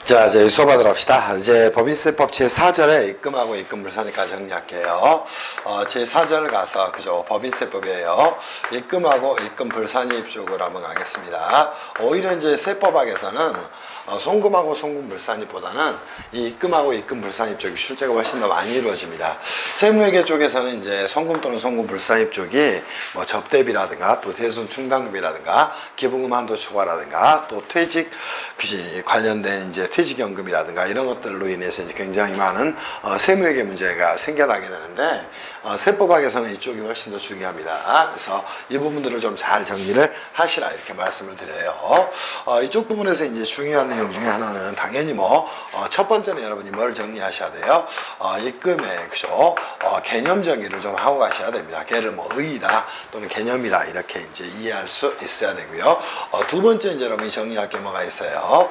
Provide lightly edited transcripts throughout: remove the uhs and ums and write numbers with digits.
자, 이제 수업하도록 합시다. 이제 법인세법 제4절에 입금하고 입금불산입까지 정리할게요. 제4절 가서, 그죠? 법인세법이에요. 입금하고 입금불산입 쪽으로 한번 가겠습니다. 오히려 이제 세법학에서는 송금하고 송금불산입보다는 이 입금하고 입금불산입 쪽이 출제가 훨씬 더 많이 이루어집니다. 세무회계 쪽에서는 이제 송금 또는 송금불산입 쪽이 뭐 접대비라든가 또 대손 충당금이라든가 기부금 한도 초과라든가 또 퇴직 관련된 이제 퇴직연금이라든가 이런 것들로 인해서 이제 굉장히 많은 세무회계 문제가 생겨나게 되는데 세법학에서는 이쪽이 훨씬 더 중요합니다. 그래서 이 부분들을 좀 잘 정리를 하시라 이렇게 말씀을 드려요. 이쪽 부분에서 이제 중요한 내용 중에 하나는 당연히 첫 번째는 여러분이 뭘 정리하셔야 돼요. 입금의 그죠? 개념 정의를 좀 하고 가셔야 됩니다. 걔를 의의다 또는 개념이다 이렇게 이제 이해할 수 있어야 되고요. 두 번째 이제 여러분이 정리할 게 뭐가 있어요.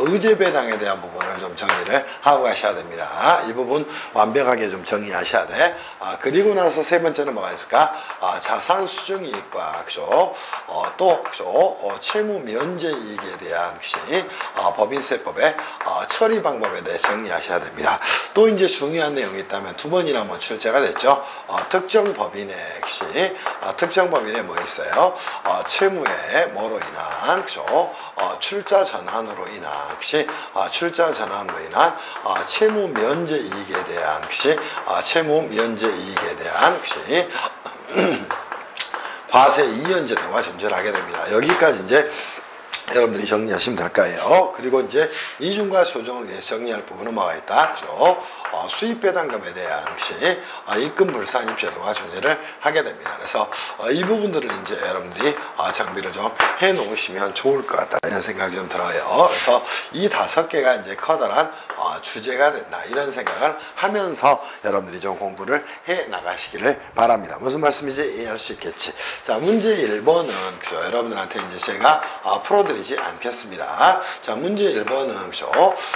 의제 배당에 대한 부분을 좀 정리를 하고 가셔야 됩니다. 이 부분 완벽하게 좀 정리하셔야 돼. 그리고 나서 세 번째는 뭐가 있을까? 자산 수중 이익과 그죠? 또 그죠? 채무 면제 이익에 대한 것이 법인세법의 처리 방법에 대해 정리하셔야 됩니다. 또 이제 중요한 내용이 있다면 두 번이나 출제가 됐죠. 특정 법인의 것이 특정 법인에 뭐 있어요? 채무의 뭐로 인한 그죠? 출자 전환으로 인한 것이 출자 전환으로 인한 채무 면제 이익에 대한 것이 채무 면제 이익에 대한 것이 과세 이연제 등과 존재를 하게 됩니다. 여기까지 이제 여러분들이 정리하시면 될 거예요. 그리고 이제 이중과 조정을 위해 정리할 부분은 뭐가 있다? 그죠? 수입배당금에 대한 것이 입금불산입 제도가 존재를 하게 됩니다. 그래서 이 부분들을 이제 여러분들이 정비를 좀 해 놓으시면 좋을 것 같다 이런 생각이 좀 들어요. 그래서 이 5개가 이제 커다란 주제가 된다 이런 생각을 하면서 여러분들이 좀 공부를 해 나가시기를 바랍니다. 무슨 말씀인지 이해할 수 있겠지. 자, 문제 1번은 그죠? 여러분들한테 이제 제가 풀어드리지 않겠습니다. 자, 문제 1번은 그죠?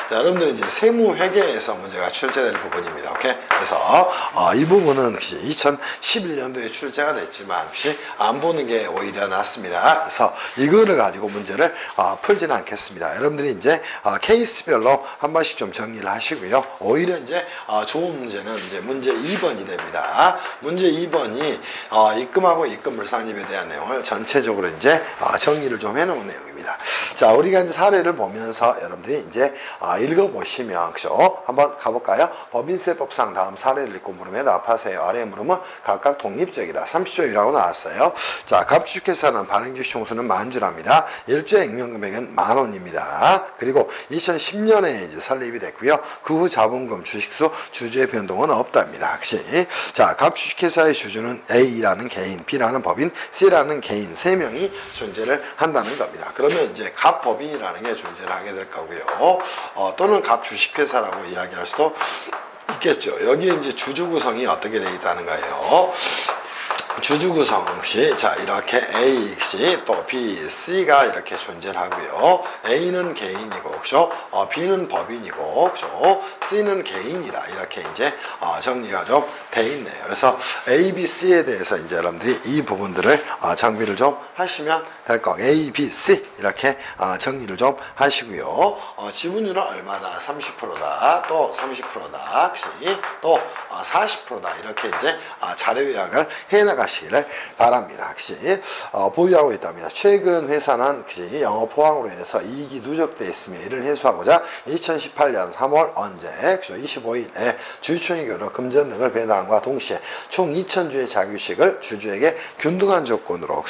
자, 여러분들이 이제 세무회계에서 문제가 출제될 부분입니다. 오케이? 그래서 이 부분은 2011년도에 출제가 됐지만 혹시 안 보는 게 오히려 낫습니다. 그래서 이거를 가지고 문제를 풀지는 않겠습니다. 여러분들이 이제 케이스별로 한 번씩 좀 정리를 하시고요. 오히려 이제 좋은 문제는 이제 문제 2번이 됩니다. 문제 2번이 입금하고 입금불산입에 대한 내용을 전체적으로 이제 정리를 좀 해놓은 내용입니다. 자, 우리가 이제 사례를 보면서 여러분들이 이제 읽어보시면 그죠? 한번 가볼까요? 법인세법상 다음 사례를 읽고 물음에 답하세요. 아래 물음은 각각 독립적이다. 30조이라고 나왔어요. 자, 갑주식회사는 발행주식 총수는 만주랍니다. 1주의 액면금액은 10,000원입니다. 그리고 2010년에 이제 설립이 됐고요. 그 후 자본금, 주식수, 주주의 변동은 없답니다. 혹시 자, 갑주식회사의 주주는 A라는 개인, B라는 법인, C라는 개인 3명이 존재를 한다는 겁니다. 그러면 이제 갑법인이라는 게 존재를 하게 될 거고요. 또는 갑주식회사라고 이야기할 수도 있겠죠. 여기에 이제 주주 구성이 어떻게 되어 있다는 거예요. 주주 구성 역시 자 이렇게 A 역시 또 B, C가 이렇게 존재를 하고요. A는 개인이고 그죠? B는 법인이고 그죠? C는 개인이다 이렇게 이제 정리가 좀 돼 있네요. 그래서 A, B, C에 대해서 이제 여러분들이 이 부분들을 정비를 좀 하시면 될 거. A, B, C 이렇게 정리를 좀 하시고요. 지분율은 얼마다? 30%다. 또 30%다. 또 40%다. 이렇게 이제 자료 요약을 해 나가시기를 바랍니다. 혹시 보유하고 있답니다. 최근 회사는 영업 포항으로 인해서 이익이 누적되어 있으며 이를 해소하고자 2018년 3월 언제 25일에 주주총회결로 금전 등을 배당함과 동시에 총 2,000주의 자유식을 주주에게 균등한 조건으로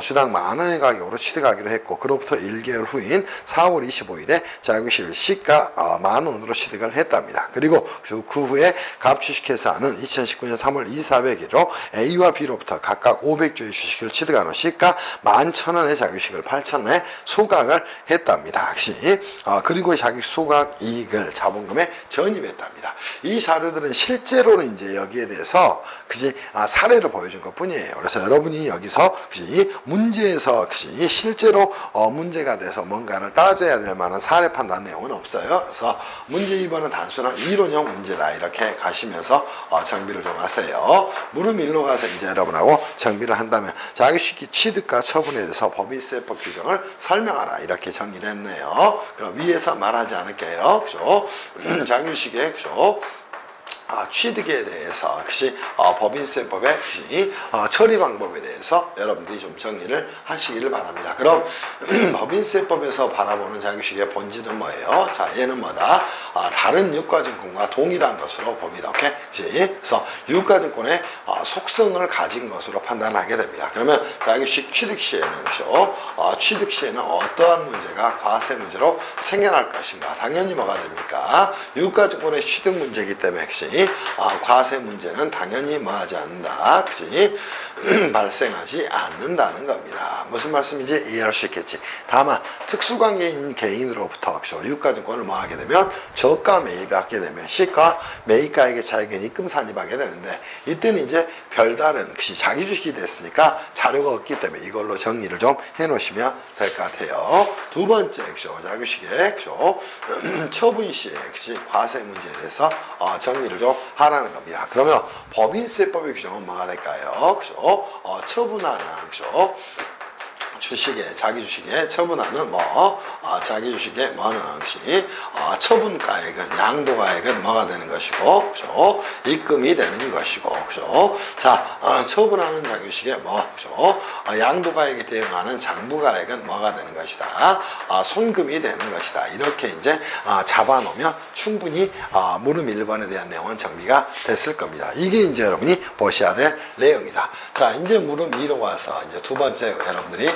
주당 10,000원의 가격으로 취득하기로 했고 그로부터 1개월 후인 4월 25일에 자유식을 시가 10,000원으로 취득을 했답니다. 그리고 그 후에 갑주식회사는 2019년 3월 24일로 A와 B로부터 각각 500주의 주식을 취득한 후 시가 11,000원의 자유식을 8,000원에 소각을 했답니다. 그리고 자기 소각 이익을 자본금의 내용에 전입했답니다. 이 자료들은 실제로는 이제 여기에 대해서 그지 사례를 보여준 것 뿐이에요. 그래서 여러분이 여기서 그지 문제에서 그지 실제로 문제가 돼서 뭔가를 따져야 될 만한 사례 판단 내용은 없어요. 그래서 문제 2번은 단순한 이론형 문제다 이렇게 가시면서 정비를 좀 하세요. 물음 1로 가서 이제 여러분하고 정비를 한다면 자기식기 취득과 처분에 대해서 법인세법 규정을 설명하라 이렇게 정리를 했네요. 그럼 위에서 말하지 않을게요. 그죠? 자기식의 그죠? 취득에 대해서 그것이 법인세법의 처리 방법에 대해서 여러분들이 좀 정리를 하시기를 바랍니다. 그럼 법인세법에서 바라보는 자격식의 본질은 뭐예요? 자, 얘는 뭐다? 다른 유가증권과 동일한 것으로 봅니다. 오케이? 그래서 유가증권의 속성을 가진 것으로 판단하게 됩니다. 그러면 자격식 취득 시에는 취득 시에는 어떠한 문제가 과세 문제로 생겨날 것인가? 당연히 뭐가 됩니까? 유가증권의 취득 문제이기 때문에 과세 문제는 당연히 뭐하지 않는다. 그치? 발생하지 않는다는 겁니다. 무슨 말씀인지 이해할 수 있겠지. 다만 특수관계인 개인으로부터 유가증권을 뭐하게 되면 저가 매입하게 되면 시가 매입가액의 차익은 입금 산입하게 되는데 이때는 이제 별다른 자기 주식이 됐으니까 자료가 없기 때문에 이걸로 정리를 좀 해놓으시면 될 것 같아요. 두 번째 자기주식의 처분 시에 과세 문제에 대해서 정리를 좀 하라는 겁니다. 그러면 법인세법의 규정은 뭐가 될까요? 처분하는 주식에 자기 주식에 처분하는 자기 주식에 뭐는 처분가액은 양도가액은 뭐가 되는 것이고 입금이 되는 것이고 자 처분하는 자기 주식에 양도가액에 대응하는 장부가액은 뭐가 되는 것이다. 손금이 되는 것이다. 이렇게 이제 잡아놓으면 충분히 물음 1번에 대한 내용은 정리가 됐을 겁니다. 이게 이제 여러분이 보셔야 될 내용이다. 자 이제 물음 2로 와서 이제 두 번째 여러분들이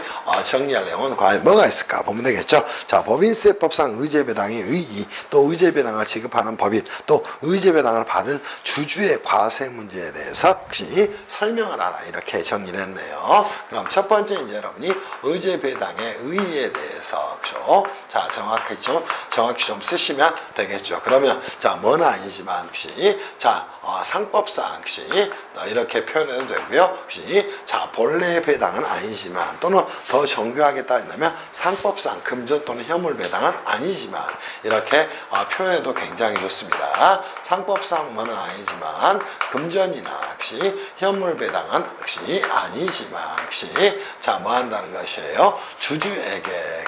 정리할 내용은 과연 뭐가 있을까 보면 되겠죠. 자, 법인세법상 의제배당의 의의, 또 의제배당을 지급하는 법인, 또 의제배당을 받은 주주의 과세 문제에 대해서 혹시 설명을 하라 이렇게 정리를 했네요. 그럼 첫 번째 이제 여러분이 의제배당의 의의에 대해서 자 정확히 좀 쓰시면 되겠죠. 그러면 자 뭐는 아니지만 상법상 이렇게 표현해도 되고요. 자 본래 배당은 아니지만 또는 더 정교하게 따진다면 상법상 금전 또는 현물 배당은 아니지만 이렇게 표현해도 굉장히 좋습니다. 상법상 뭐는 아니지만 금전이나 현물 배당은 아니지만 자 뭐 한다는 것이에요. 주주에게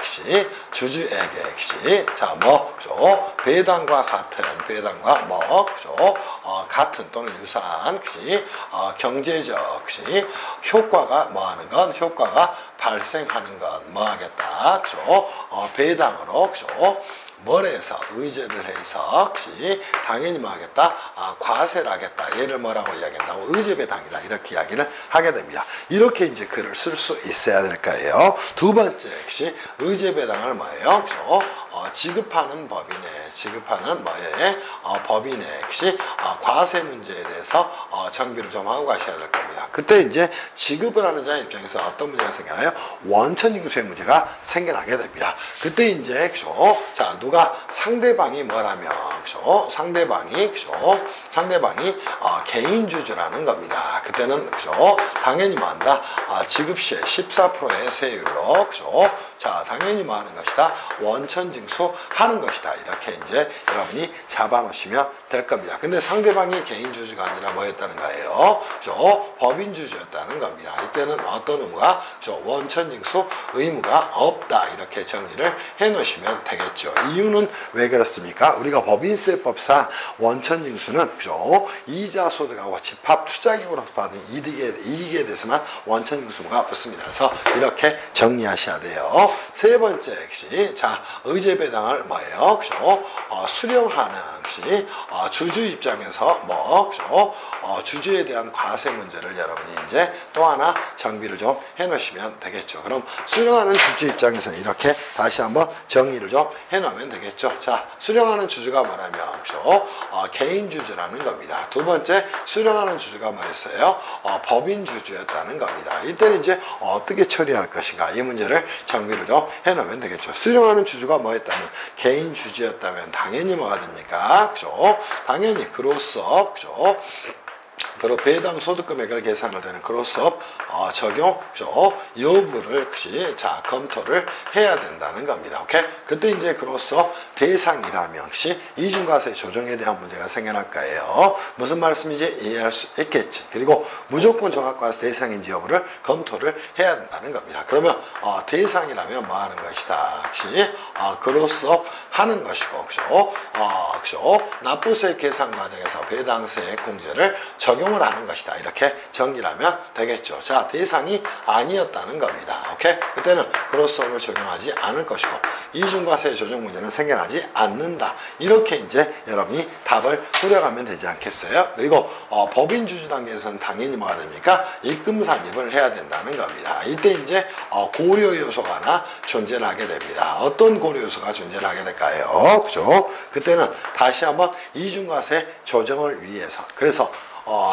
배당과 같은 같은 또는 유사한 경제적 효과가 효과가 발생하는 건 뭐하겠다. 배당으로 뭐래서 의제를 해서 당연히 뭐하겠다. 과세를 하겠다. 얘를 뭐라고 이야기한다고 의제배당이다. 이렇게 이야기를 하게 됩니다. 이렇게 이제 글을 쓸 수 있어야 될 거예요. 두 번째 의제배당을 뭐예요? 지급하는 법인의 과세 문제에 대해서 정비를 좀 하고 가셔야 될 겁니다. 그때 이제 지급을 하는 자 입장에서 어떤 문제가 생겨나요? 원천징수의 문제가 생겨나게 됩니다. 그때 이제 자 누가 상대방이 뭐라면 상대방이 개인 주주라는 겁니다. 그때는 당연히 뭐한다? 지급 시에 14%의 세율로 자 당연히 뭐 하는 것이다? 원천징수 하는 것이다. 이렇게 이제 여러분이 잡아놓으시면 될 겁니다. 근데 상대방이 개인 주주가 아니라 뭐였다는 거예요? 법인 주주였다는 겁니다. 이때는 어떤 의무가 원천징수 의무가 없다. 이렇게 정리를 해 놓으시면 되겠죠. 이유는 왜 그렇습니까? 우리가 법인세법상 원천징수는 이자 소득하고 집합 투자기금으로 받은 이익에 대해서만 원천징수가 붙습니다. 그래서 이렇게 정리하셔야 돼요. 세 번째 자 의제배당을 뭐예요? 수령하는 주주 입장에서 주주에 대한 과세 문제를 여러분이 이제 또 하나 정비를 좀 해놓으시면 되겠죠. 그럼 수령하는 주주 입장에서는 이렇게 다시 한번 정리를 좀 해놓으면 되겠죠. 자, 수령하는 주주가 뭐라면 개인 주주라는 겁니다. 두 번째 수령하는 주주가 뭐였어요? 법인 주주였다는 겁니다. 이때는 이제 어떻게 처리할 것인가 이 문제를 정비를 좀 해놓으면 되겠죠. 수령하는 주주가 뭐였다면 개인 주주였다면 당연히 뭐가 됩니까? 겁니다. 그죠? 당연히 그로스업, 그죠? 그리고 배당 소득 금액을 계산할 때는 그로스업 적용 여부를 자 검토를 해야 된다는 겁니다. 오케이? 그때 이제 그로스업 대상이라면 혹시 이중과세 조정에 대한 문제가 생겨날 거예요. 무슨 말씀인지 이해할 수 있겠지. 그리고 무조건 종합과세 대상인지 여부를 검토를 해야 된다는 겁니다. 그러면 대상이라면 뭐 하는 것이다. 혹시 그로스업 하는 것이고, 그죠? 납부세 계산 과정에서 배당세 공제를 적용을 하는 것이다. 이렇게 정리를 하면 되겠죠. 자, 대상이 아니었다는 겁니다. 오케이? 그때는 그로스업을 적용하지 않을 것이고, 이중과세 조정 문제는 생겨나지 않는다. 이렇게 이제 여러분이 답을 꾸려가면 되지 않겠어요? 그리고 법인 주주 단계에서는 당연히 뭐가 됩니까? 입금 산입을 해야 된다는 겁니다. 이때 이제 고려 요소가 하나 존재를 하게 됩니다. 어떤 고려 요소가 존재를 하게 될까요? 그죠? 그때는 다시 한번 이중과세 조정을 위해서, 그래서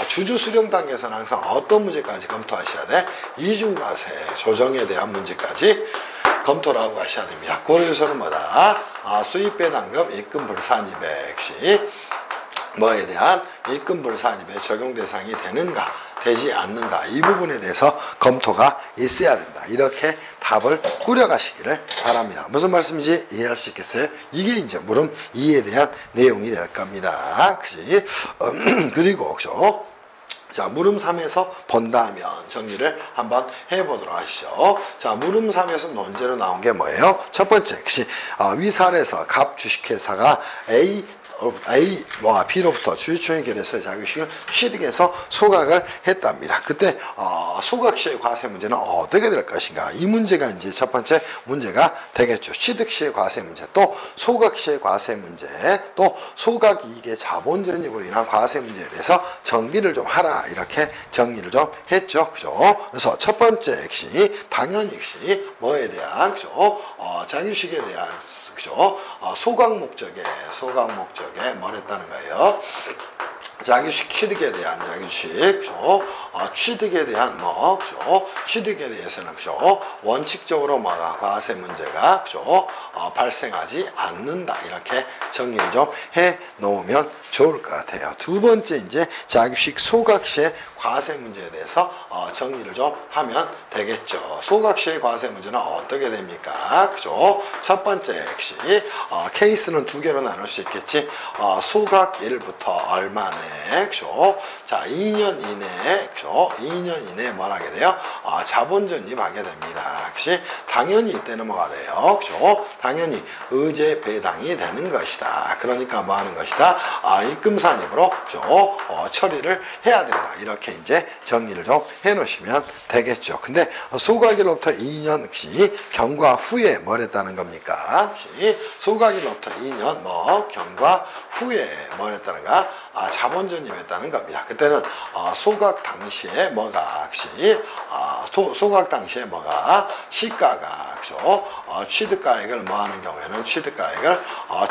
주주 수령 단계에서는 항상 어떤 문제까지 검토하셔야 돼? 이중과세 조정에 대한 문제까지 검토를 하고 가셔야 됩니다. 고려 요소는 뭐다? 수입 배당금 입금 불산입에 역시 뭐에 대한 입금 불산입에 적용 대상이 되는가 되지 않는가, 이 부분에 대해서 검토가 있어야 된다. 이렇게 답을 꾸려가시기를 바랍니다. 무슨 말씀인지 이해할 수 있겠어요? 이게 이제 물음 2에 대한 내용이 될 겁니다. 그지? 그리고 그죠? 자, 물음 3에서 본다면 정리를 한번 해보도록 하시죠. 자, 물음 3에서 논제로 나온 게 뭐예요? 첫 번째, 역시 위사례에서 갑 주식회사가 A와 B로부터 주주총회 결의서 자격식을 취득해서 소각을 했답니다. 그때 소각 시의 과세 문제는 어떻게 될 것인가? 이 문제가 이제 첫 번째 문제가 되겠죠. 취득 시의 과세 문제, 또 소각 시의 과세 문제, 또 소각 이익의 자본 전입으로 인한 과세 문제에 대해서 정리를 좀 하라. 이렇게 정리를 좀 했죠. 그죠? 그래서 첫 번째 역시 당연히 역시 뭐에 대한 그죠? 자격식에 대한 그죠? 소각 목적에 뭘 했다는 거예요? 자기식 취득에 대한 자기식, 그죠? 취득에 대한 그죠? 취득에 대해서는 그죠? 원칙적으로 뭐가 과세 문제가 그죠? 발생하지 않는다. 이렇게 정리를 좀 해 놓으면 좋을 것 같아요. 두 번째 이제 자기식 소각 시의 과세 문제에 대해서 정리를 좀 하면 되겠죠. 소각 시의 과세 문제는 어떻게 됩니까? 그죠? 첫 번째 역시 케이스는 두 개로 나눌 수 있겠지. 소각 1부터 얼마네, 그죠? 자, 2년 이내에, 그죠? 2년 이내에 뭘 하게 돼요? 자본 전입하게 됩니다. 역시 당연히 이때는 뭐가 돼요? 그죠? 당연히 의제 배당이 되는 것이다. 그러니까 뭐 하는 것이다? 입금 산입으로 그죠? 처리를 해야 된다. 이렇게 이제 정리를 좀 해 놓으시면 되겠죠. 근데 소각일로부터 2년 역시 경과 후에 뭘 했다는 겁니까? 소각일로부터 2년 경과 후에 뭘 했다는가? 자본 전입했다는 겁니다. 그때는 소각 당시에 뭐가 역시 소각 당시에 뭐가 시가가 그죠? 취득가액을 뭐 하는 경우에는 취득가액을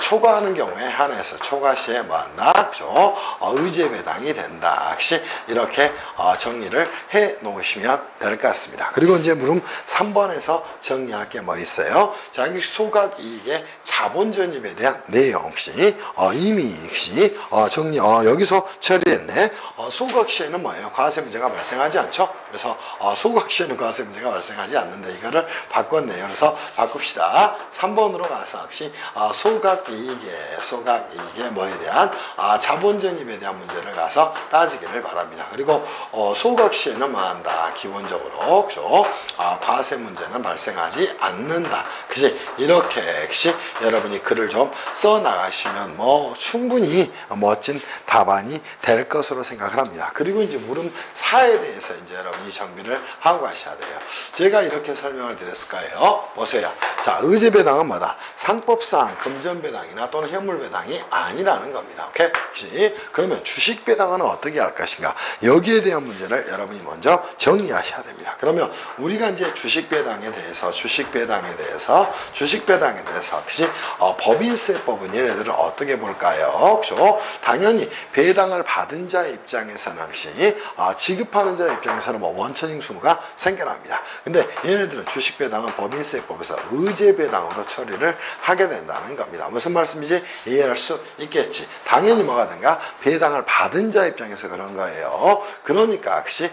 초과하는 경우에 한해서 초과시에 뭐 한다? 그죠? 의제 배당이 된다. 역시 이렇게 정리를 해 놓으시면 될 것 같습니다. 그리고 이제 물음 3번에서 정리할 게 뭐 있어요? 자기 소각 이익의 자본 전입에 대한 내용 혹시 이미 역시 정리 여기서 처리했네. 소각 시에는 뭐예요? 과세 문제가 발생하지 않죠? 그래서 소각 시에는 과세 문제가 발생하지 않는데 이거를 바꿨네요. 그래서 바꿉시다. 3번으로 가서 역시 소각 이익의 뭐에 대한 자본 전입에 대한 문제를 가서 따지기를 바랍니다. 그리고 소각 시에는 뭐 한다? 기본적으로 그죠? 과세 문제는 발생하지 않는다. 그지? 이렇게 역시 여러분이 글을 좀 써 나가시면 충분히 멋진 답안이 될 것으로 생각을 합니다. 그리고 이제 물음 4에 대해서 이제 여러분이 정비를 하고 가셔야 돼요. 제가 이렇게 설명을 드렸을 거예요. 보세요. 자, 의제 배당은 뭐다? 상법상 금전 배당이나 또는 현물 배당이 아니라는 겁니다. 오케이? 그러면 주식 배당은 어떻게 할 것인가? 여기에 대한 문제를 여러분이 먼저 정리하셔야 됩니다. 그러면 우리가 이제 주식 배당에 대해서 혹시 법인세법은 얘네들을 어떻게 볼까요? 그죠? 당연히 배당을 받은 자의 입장에서는 혹시 지급하는 자의 입장에서는 뭐 원천징수가 생겨납니다. 근데 얘네들은 주식배당은 법인세법에서 의제배당으로 처리를 하게 된다는 겁니다. 무슨 말씀인지 이해할 수 있겠지. 당연히 뭐가 된가? 배당을 받은 자 입장에서 그런 거예요. 그러니까 역시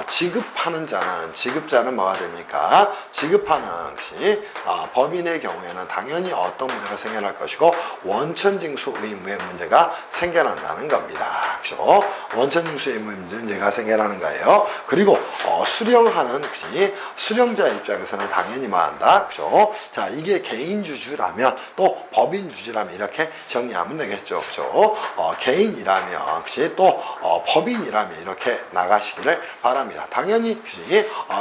지급하는 자는, 지급자는 뭐가 됩니까? 지급하는 것이 법인의 경우에는 당연히 어떤 문제가 생겨날 것이고 원천징수 의무의 문제가 생겨난다는 겁니다. 그렇죠? 원천징수 의무의 문제가 생겨나는 거예요. 그리고 수령하는 것이 수령자 입장에서는 당연히 뭐한다? 그렇죠? 자, 이게 개인주주라면 또 법인주주라면 이렇게 정리하면 되겠죠. 그렇죠? 개인이라면 혹시 또 법인이라면 이렇게 나가시기를 바랍니다. 당연히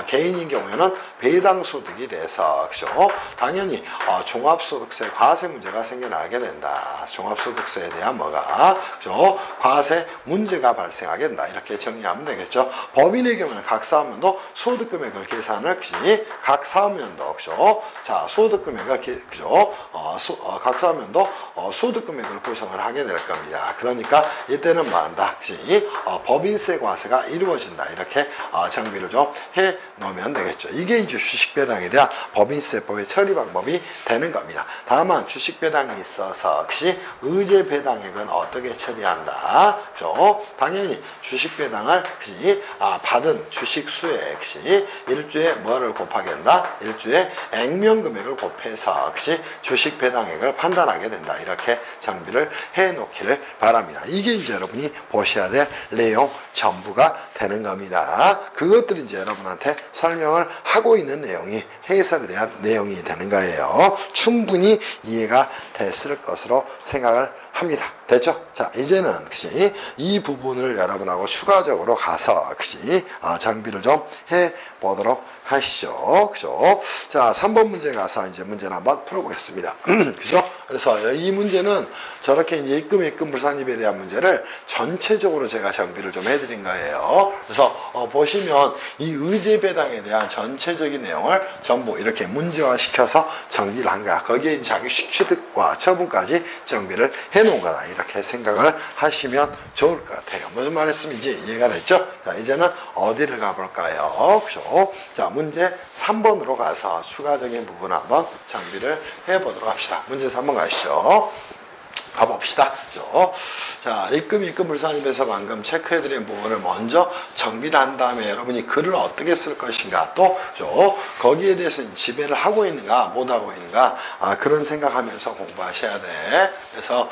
개인인 경우에는 배당소득이 돼서 그렇죠? 당연히 종합소득세 과세 문제가 생겨나게 된다. 종합소득세에 대한 뭐가 그렇죠? 과세 문제가 발생하게 된다. 이렇게 정리하면 되겠죠. 법인의 경우는 각 사업면도 소득금액을 계산을 각 사업면도 그렇죠? 자, 소득금액을 그렇죠? 각 사업면도 소득금액을 구성을 하게 될 겁니다. 그러니까 이때는 뭐한다? 법인세 과세가 이루어진다. 이렇게 정비를 좀 해 놓으면 되겠죠. 이게 이제 주식배당에 대한 법인세법의 처리 방법이 되는 겁니다. 다만 주식배당이 있어서 역시 의제배당액은 어떻게 처리한다? 그렇죠? 당연히 주식배당을 받은 주식수에 일주에 뭐를 곱하게 된다? 일주에 액면금액을 곱해서 역시 주식배당액을 판단하게 된다. 이렇게 정비를 해 놓기를 바랍니다. 이게 이제 여러분이 보셔야 될 내용 전부가 되는 겁니다. 그것들이 이제 여러분한테 설명을 하고 있는 내용이 해설에 대한 내용이 되는 거예요. 충분히 이해가 됐을 것으로 생각을 합니다. 됐죠? 자, 이제는 역시 이 부분을 여러분하고 추가적으로 가서 역시 정비를 좀 해보도록 하시죠. 그죠? 자, 3번 문제 가서 이제 문제를 한번 풀어보겠습니다. 그죠? 그래서 이 문제는 저렇게 이제 입금 불산입에 대한 문제를 전체적으로 제가 정비를 좀 해드린 거예요. 그래서 보시면 이 의제배당에 대한 전체적인 내용을 전부 이렇게 문제화 시켜서 정비를 한 거야. 거기에 자기식 취득과 처분까지 정비를 해놓은 거다. 이렇게 생각을 하시면 좋을 것 같아요. 무슨 말씀인지 이해가 됐죠? 자, 이제는 어디를 가볼까요? 그죠? 자, 문제 3번으로 가서 추가적인 부분 한번 정비를 해보도록 합시다. 문제 3번 가시죠. 가봅시다. 그죠? 자, 입금 불산입에서 방금 체크해드린 부분을 먼저 정비를 한 다음에 여러분이 글을 어떻게 쓸 것인가 또 그죠? 거기에 대해서 지배를 하고 있는가 못하고 있는가 그런 생각하면서 공부하셔야 돼. 그래서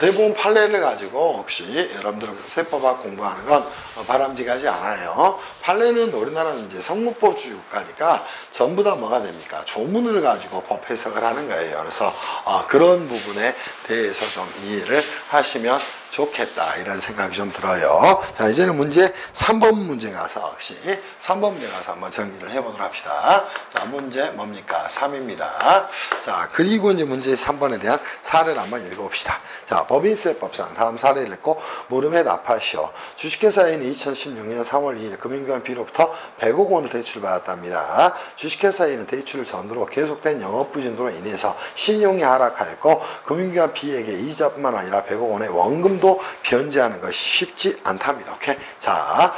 대부분 판례를 가지고 혹시 여러분들 세법학 공부하는 건 바람직하지 않아요. 판례는 우리나라는 이제 성문법주의 국가니까 전부 다 뭐가 됩니까? 조문을 가지고 법 해석을 하는 거예요. 그래서 그런 부분에 대해서 좀 이해를 하시면 좋겠다 이런 생각이 좀 들어요. 자, 이제는 문제 3번 문제 가서 혹시 3번 문제 가서 한번 정리를 해보도록 합시다. 자, 문제 뭡니까? 3입니다. 자, 그리고 이제 문제 3번에 대한 사례를 한번 읽어봅시다. 자, 법인세법상 다음 사례를 읽고 물음에 답하시오. 주식회사인이 2016년 3월 2일 금융기관 B로부터 100억 원을 대출받았답니다. 주식회사인은 대출 전후로 계속된 영업부진으로 인해서 신용이 하락하였고 금융기관 B에게 이자뿐만 아니라 100억 원의 원금도 변제하는 것이 쉽지 않답니다. 오케이. 자,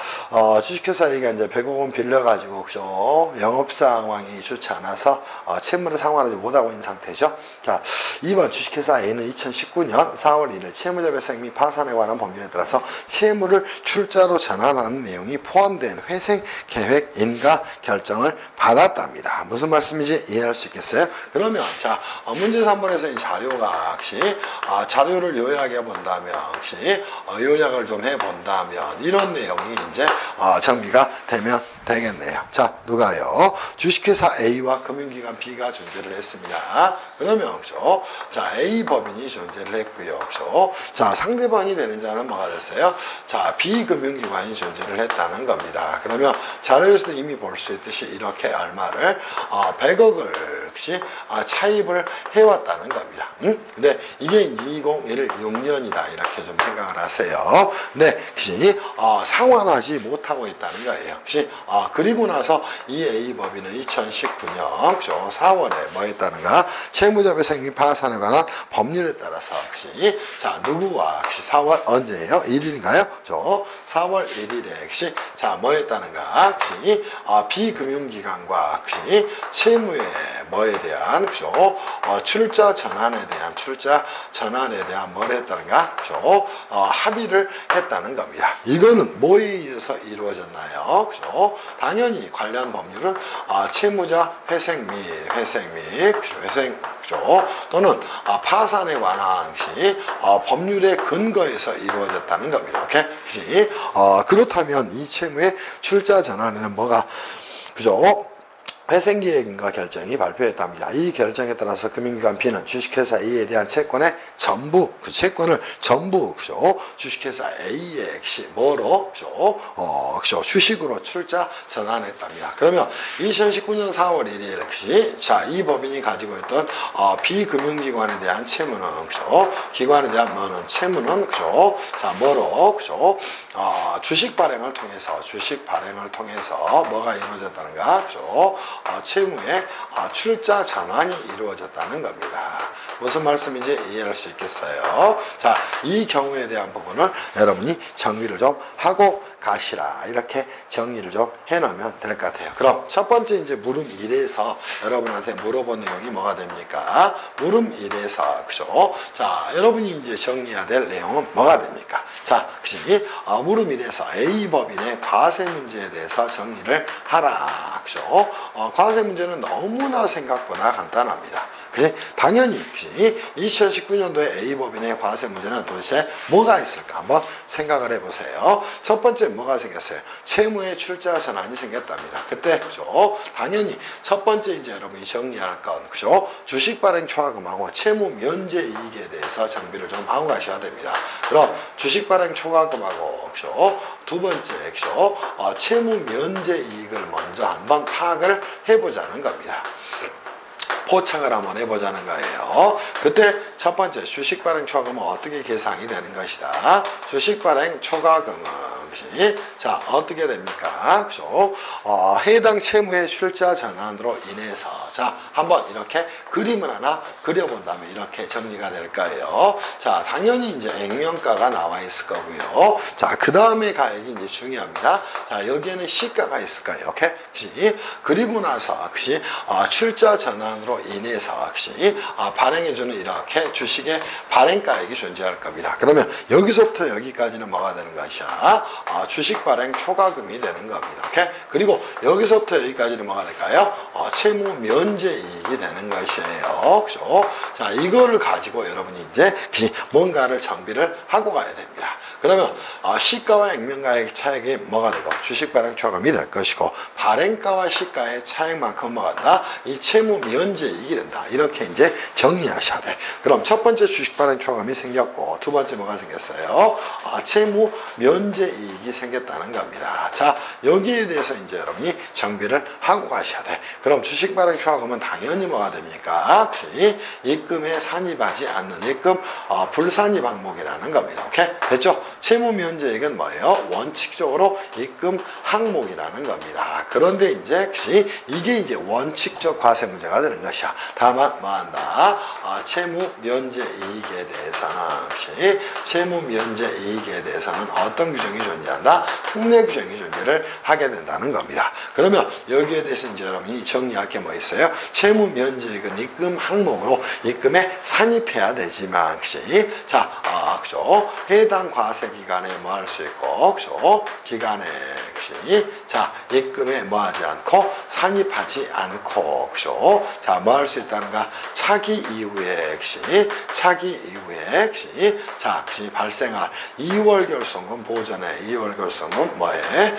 주식회사가 이제 100억 원 빌려가지고, 그죠? 영업 상황이 좋지 않아서, 채무를 상환하지 못하고 있는 상태죠. 자, 2번 주식회사 A는 2019년 4월 1일 채무자 발생 및 파산에 관한 법률에 따라서 채무를 출자로 전환하는 내용이 포함된 회생 계획 인가 결정을 받았답니다. 무슨 말씀인지 이해할 수 있겠어요? 그러면, 자, 문제 3번에서 이 자료가 혹시, 자료를 요약해 본다면, 혹시 요약을 좀 해본다면 이런 내용이 이제 정비가 되면 되겠네요. 자, 누가요? 주식회사 A와 금융기관 B가 존재를 했습니다. 그러면 그죠? 자, A 법인이 존재를 했고요. 그죠? 자, 상대방이 되는 자는 뭐가 됐어요? 자, B 금융기관이 존재를 했다는 겁니다. 그러면 자료에서도 이미 볼 수 있듯이 이렇게 얼마를 100억을 역시 차입을 해왔다는 겁니다. 근데 이게 2016년이다 이렇게 좀 생각을 하세요. 근데 역시 상환하지 못하고 있다는 거예요. 역시 그리고 나서 이 A법인은 2019년 그죠? 4월에 뭐 했다는가? 채무자배상 및 파산에 관한 법률에 따라서 역시 자 누구와 역시 4월 언제예요? 1일인가요? 저 4월 1일에 역시 자 뭐 했다는가? 역시 비금융기관과 역시 채무의 뭐에 대한 그죠? 출자 전환에 대한 뭘 했다는가? 그죠? 합의를 했다는 겁니다. 이거는 뭐에 의해서 이루어졌나요? 그죠? 당연히 관련 법률은 채무자 회생 및 그죠? 또는 파산에 관한 것이 법률의 근거에서 이루어졌다는 겁니다. 오케이? 그렇다면 이 채무의 출자 전환에는 뭐가 그죠? 회생계획인가 결정이 발표했답니다. 이 결정에 따라서 금융기관 B는 주식회사 A에 대한 채권의 전부, 그 채권을 전부, 그죠? 주식회사 A의 역시 뭐로, 그죠? 주식으로 출자 전환했답니다. 그러면 2019년 4월 1일, 역시, 자, 이 법인이 가지고 있던, 비금융기관에 대한 채무는, 그죠? 기관에 대한 뭐는, 채무는, 그죠? 자, 뭐로, 그죠? 주식 발행을 통해서 뭐가 이루어졌다는가, 그죠? 채무의 출자 전환이 이루어졌다는 겁니다. 무슨 말씀인지 이해할 수 있겠어요? 자, 이 경우에 대한 부분을 여러분이 정리를 좀 하고 가시라. 이렇게 정리를 좀 해놓으면 될 것 같아요. 그럼 첫 번째 이제 물음 1에서 여러분한테 물어본 내용이 뭐가 됩니까? 물음 1에서, 그죠? 자, 여러분이 이제 정리해야 될 내용은 뭐가 됩니까? 자, 그치? 물음 1에서 A법인의 과세 문제에 대해서 정리를 하라. 그죠? 과세 문제는 너무나 생각보다 간단합니다. 그치? 당연히, 그치? 2019년도에 A법인의 과세 문제는 도대체 뭐가 있을까? 한번 생각을 해보세요. 첫 번째 뭐가 생겼어요? 채무의 출자 전환이 생겼답니다. 그때, 그죠? 당연히 첫 번째 이제 여러분이 정리할 건, 그죠? 주식 발행 초과금하고 채무 면제 이익에 대해서 정비를 좀 하고 가셔야 됩니다. 그럼 주식 발행 초과금하고, 그죠? 두 번째, 그죠? 채무 면제 이익을 먼저 한번 파악을 해보자는 겁니다. 포착을 한번 해보자는 거예요. 그때 첫 번째 주식 발행 초과금은 어떻게 계산이 되는 것이다. 주식 발행 초과금은 자 어떻게 됩니까? 그죠? 해당 채무의 출자 전환으로 인해서 자 한번 이렇게 그림을 하나 그려본다면 이렇게 정리가 될 거예요. 자 당연히 이제 액면가가 나와 있을 거고요. 자 그 다음에 가액이 이제 중요합니다. 자 여기에는 시가가 있을 거예요. 오케이? 그치? 그리고 나서 그치? 출자 전환으로 인해서 그치? 발행해주는 이렇게 주식의 발행가액이 존재할 겁니다. 그러면 여기서부터 여기까지는 뭐가 되는 것이야? 주식 발행 초과금이 되는 겁니다. 오케이? 그리고 여기서부터 여기까지는 뭐가 될까요? 채무 면제 이익이 되는 것이에요. 그죠? 자, 이거를 가지고 여러분이 이제 뭔가를 정비를 하고 가야 됩니다. 그러면 시가와 액면가의 차액이 뭐가 되고 주식 발행 초과금이 될 것이고 발행가와 시가의 차액만큼 뭐가 된다? 이 채무 면제 이익이 된다. 이렇게 이제 정리하셔야 돼. 그럼 첫 번째 주식 발행 초과금이 생겼고 두 번째 뭐가 생겼어요? 채무 면제 이익이 생겼다는 겁니다. 자 여기에 대해서 이제 여러분이 정비를 하고 가셔야 돼. 그럼 주식 발행 초과금은 당연히 뭐가 됩니까? 입금에 산입하지 않는 입금 불산입 항목이라는 겁니다. 오케이? 됐죠? 채무 면제액은 뭐예요? 원칙적으로 입금 항목이라는 겁니다. 그런데 이제 이게 이제 원칙적 과세 문제가 되는 것이야. 다만 뭐한다? 채무 면제 이익에 대해서는 채무 면제 이익에 대해서는 어떤 규정이 존재한다? 특례 규정이 존재를 하게 된다는 겁니다. 그러면 여기에 대해서 이제 여러분이 정리할 게 뭐 있어요? 채무 면제액은 입금 항목으로 입금에 산입해야 되지만, 자, 그죠? 해당 과세 기간에 뭐 할 수 있고, 그죠? 기간에, 자, 입금에 뭐 하지 않고, 산입하지 않고, 그죠? 자, 뭐 할 수 있다는가? 차기 이후에, 자, 발생할 2월 결손금 보전에, 2월 결손금 뭐에?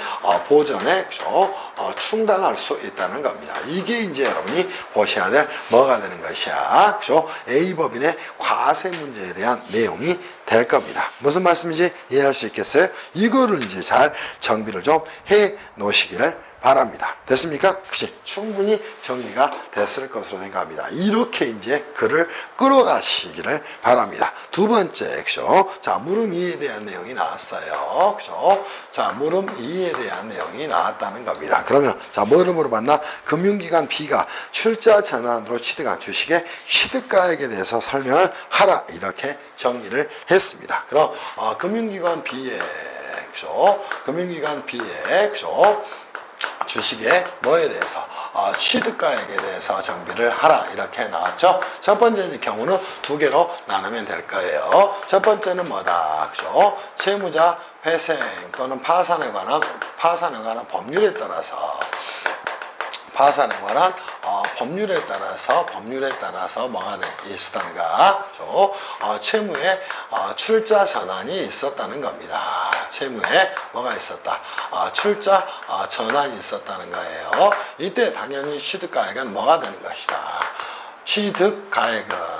보전에, 그죠? 충당할 수 있다는 겁니다. 이게 이제 여러분이 보셔야 될 뭐가 되는 것이야. 그죠? A법인의 과세 문제에 대한 내용이 될 겁니다. 무슨 말씀인지 이해할 수 있겠어요? 이거를 이제 잘 정비를 좀 해 놓으시기를 바랍니다. 됐습니까? 그치? 충분히 정리가 됐을 것으로 생각합니다. 이렇게 이제 글을 끌어가시기를 바랍니다. 두 번째 액션. 자, 물음 2에 대한 내용이 나왔어요. 그죠? 자, 물음 2에 대한 내용이 나왔다는 겁니다. 그러면, 자, 뭐를 물어봤나? 금융기관 B가 출자 전환으로 취득한 주식의 취득가액에 대해서 설명을 하라. 이렇게 정리를 했습니다. 그럼, 금융기관 B의, 그죠? 금융기관 B의, 그죠? 주식의 뭐에 대해서 취득가액에 대해서 정비를 하라 이렇게 나왔죠. 첫 번째 경우는 두 개로 나누면 될 거예요. 첫 번째는 뭐다, 그죠? 채무자 회생 또는 파산에 관한 법률에 따라서 법률에 따라서 뭐가 있었다는가? 채무에 출자 전환이 있었다는 겁니다. 채무에 뭐가 있었다? 출자 전환이 있었다는 거예요. 이때 당연히 취득가액은 뭐가 되는 것이다? 취득가액은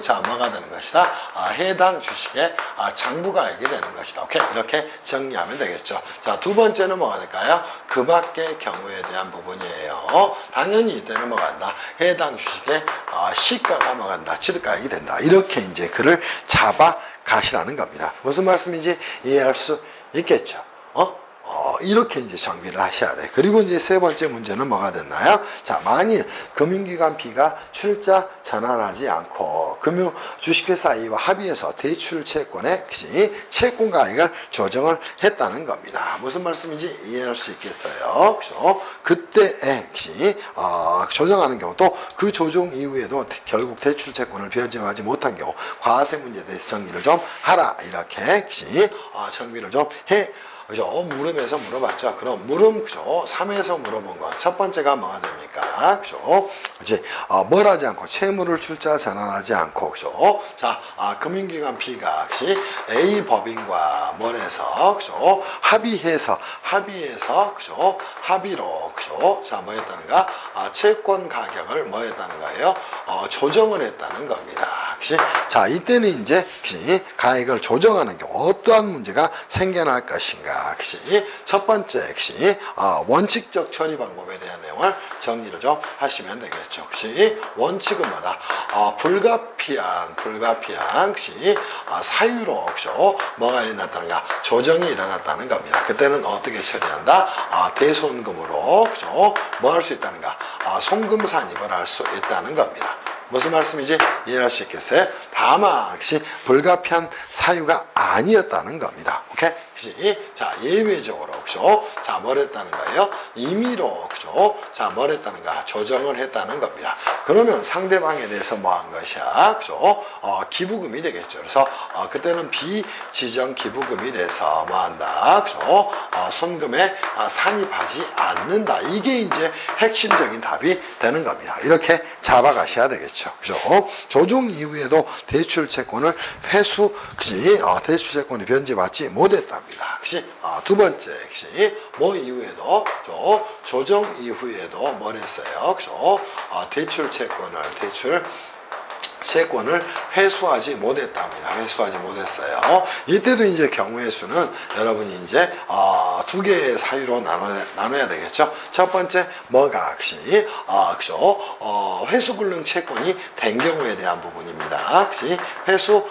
자, 뭐가 되는 것이다? 해당 주식의 장부가액이 되는 것이다. 오케이? 이렇게 정리하면 되겠죠. 자, 두 번째는 뭐가 될까요? 그 밖의 경우에 대한 부분이에요. 당연히 이때는 뭐가 된다? 해당 주식의 시가가 뭐가 된다? 취득가액이 된다. 이렇게 이제 글을 잡아 가시라는 겁니다. 무슨 말씀인지 이해할 수 있겠죠? 이렇게 이제 정비를 하셔야 돼. 그리고 이제 세 번째 문제는 뭐가 됐나요? 자, 만일 금융기관 B가 출자 전환하지 않고 주식회사 A와 합의해서 대출 채권의 채권가액을 조정을 했다는 겁니다. 무슨 말씀인지 이해할 수 있겠어요? 그죠? 그때에 조정하는 경우 또 그 조정 이후에도 결국 대출 채권을 변제하지 못한 경우 과세 문제에 대해서 정리를 좀 하라. 이렇게 정비를 좀 해. 그죠? 물음에서 물어봤죠. 그럼 물음, 그죠? 3에서 물어본 건 첫 번째가 뭐가 됩니까? 그죠? 이제, 뭘 하지 않고, 채무를 출자 전환하지 않고, 그죠? 자, 금융기관 B가, A 법인과 뭘 해서, 그죠? 합의해서, 그죠? 합의로, 그죠? 자, 뭐 했다는가? 채권 가격을 뭐 했다는 거예요? 조정을 했다는 겁니다. 그치? 자, 이때는 이제, 가액을 조정하는 경우, 어떠한 문제가 생겨날 것인가? 첫 번째 원칙적 처리 방법에 대한 내용을 정리를 좀 하시면 되겠죠. 원칙은 뭐다? 불가피한 사유로 뭐가 일어났다는가? 조정이 일어났다는 겁니다. 그때는 어떻게 처리한다? 대손금으로 뭐 할 수 있다는가? 송금 산입을 할 수 있다는 겁니다. 무슨 말씀인지 이해할 수 있겠어요? 다만 불가피한 사유가 아니었다는 겁니다. 오케이? 자, 예외적으로, 그죠? 자, 뭘 했다는 거예요? 임의로, 그죠? 자, 뭘 했다는가? 조정을 했다는 겁니다. 그러면 상대방에 대해서 뭐 한 것이야? 그죠? 기부금이 되겠죠. 그래서, 그때는 비지정 기부금이 돼서 뭐 한다? 그죠? 손금에 산입하지 않는다. 이게 이제 핵심적인 답이 되는 겁니다. 이렇게 잡아가셔야 되겠죠. 그죠? 조정 이후에도 대출 채권을 대출 채권이 변제받지 못했다. 그치? 두 번째, 뭐 이후에도, 조정 이후에도 뭘 했어요? 그죠? 대출 채권을 회수하지 못했답니다. 회수하지 못했어요. 이때도 이제 경우의 수는 여러분이 이제 두 개의 사유로 나눠야 되겠죠. 첫 번째 뭐가 그죠? 회수 불능 채권이 된 경우에 대한 부분입니다. 그치? 회수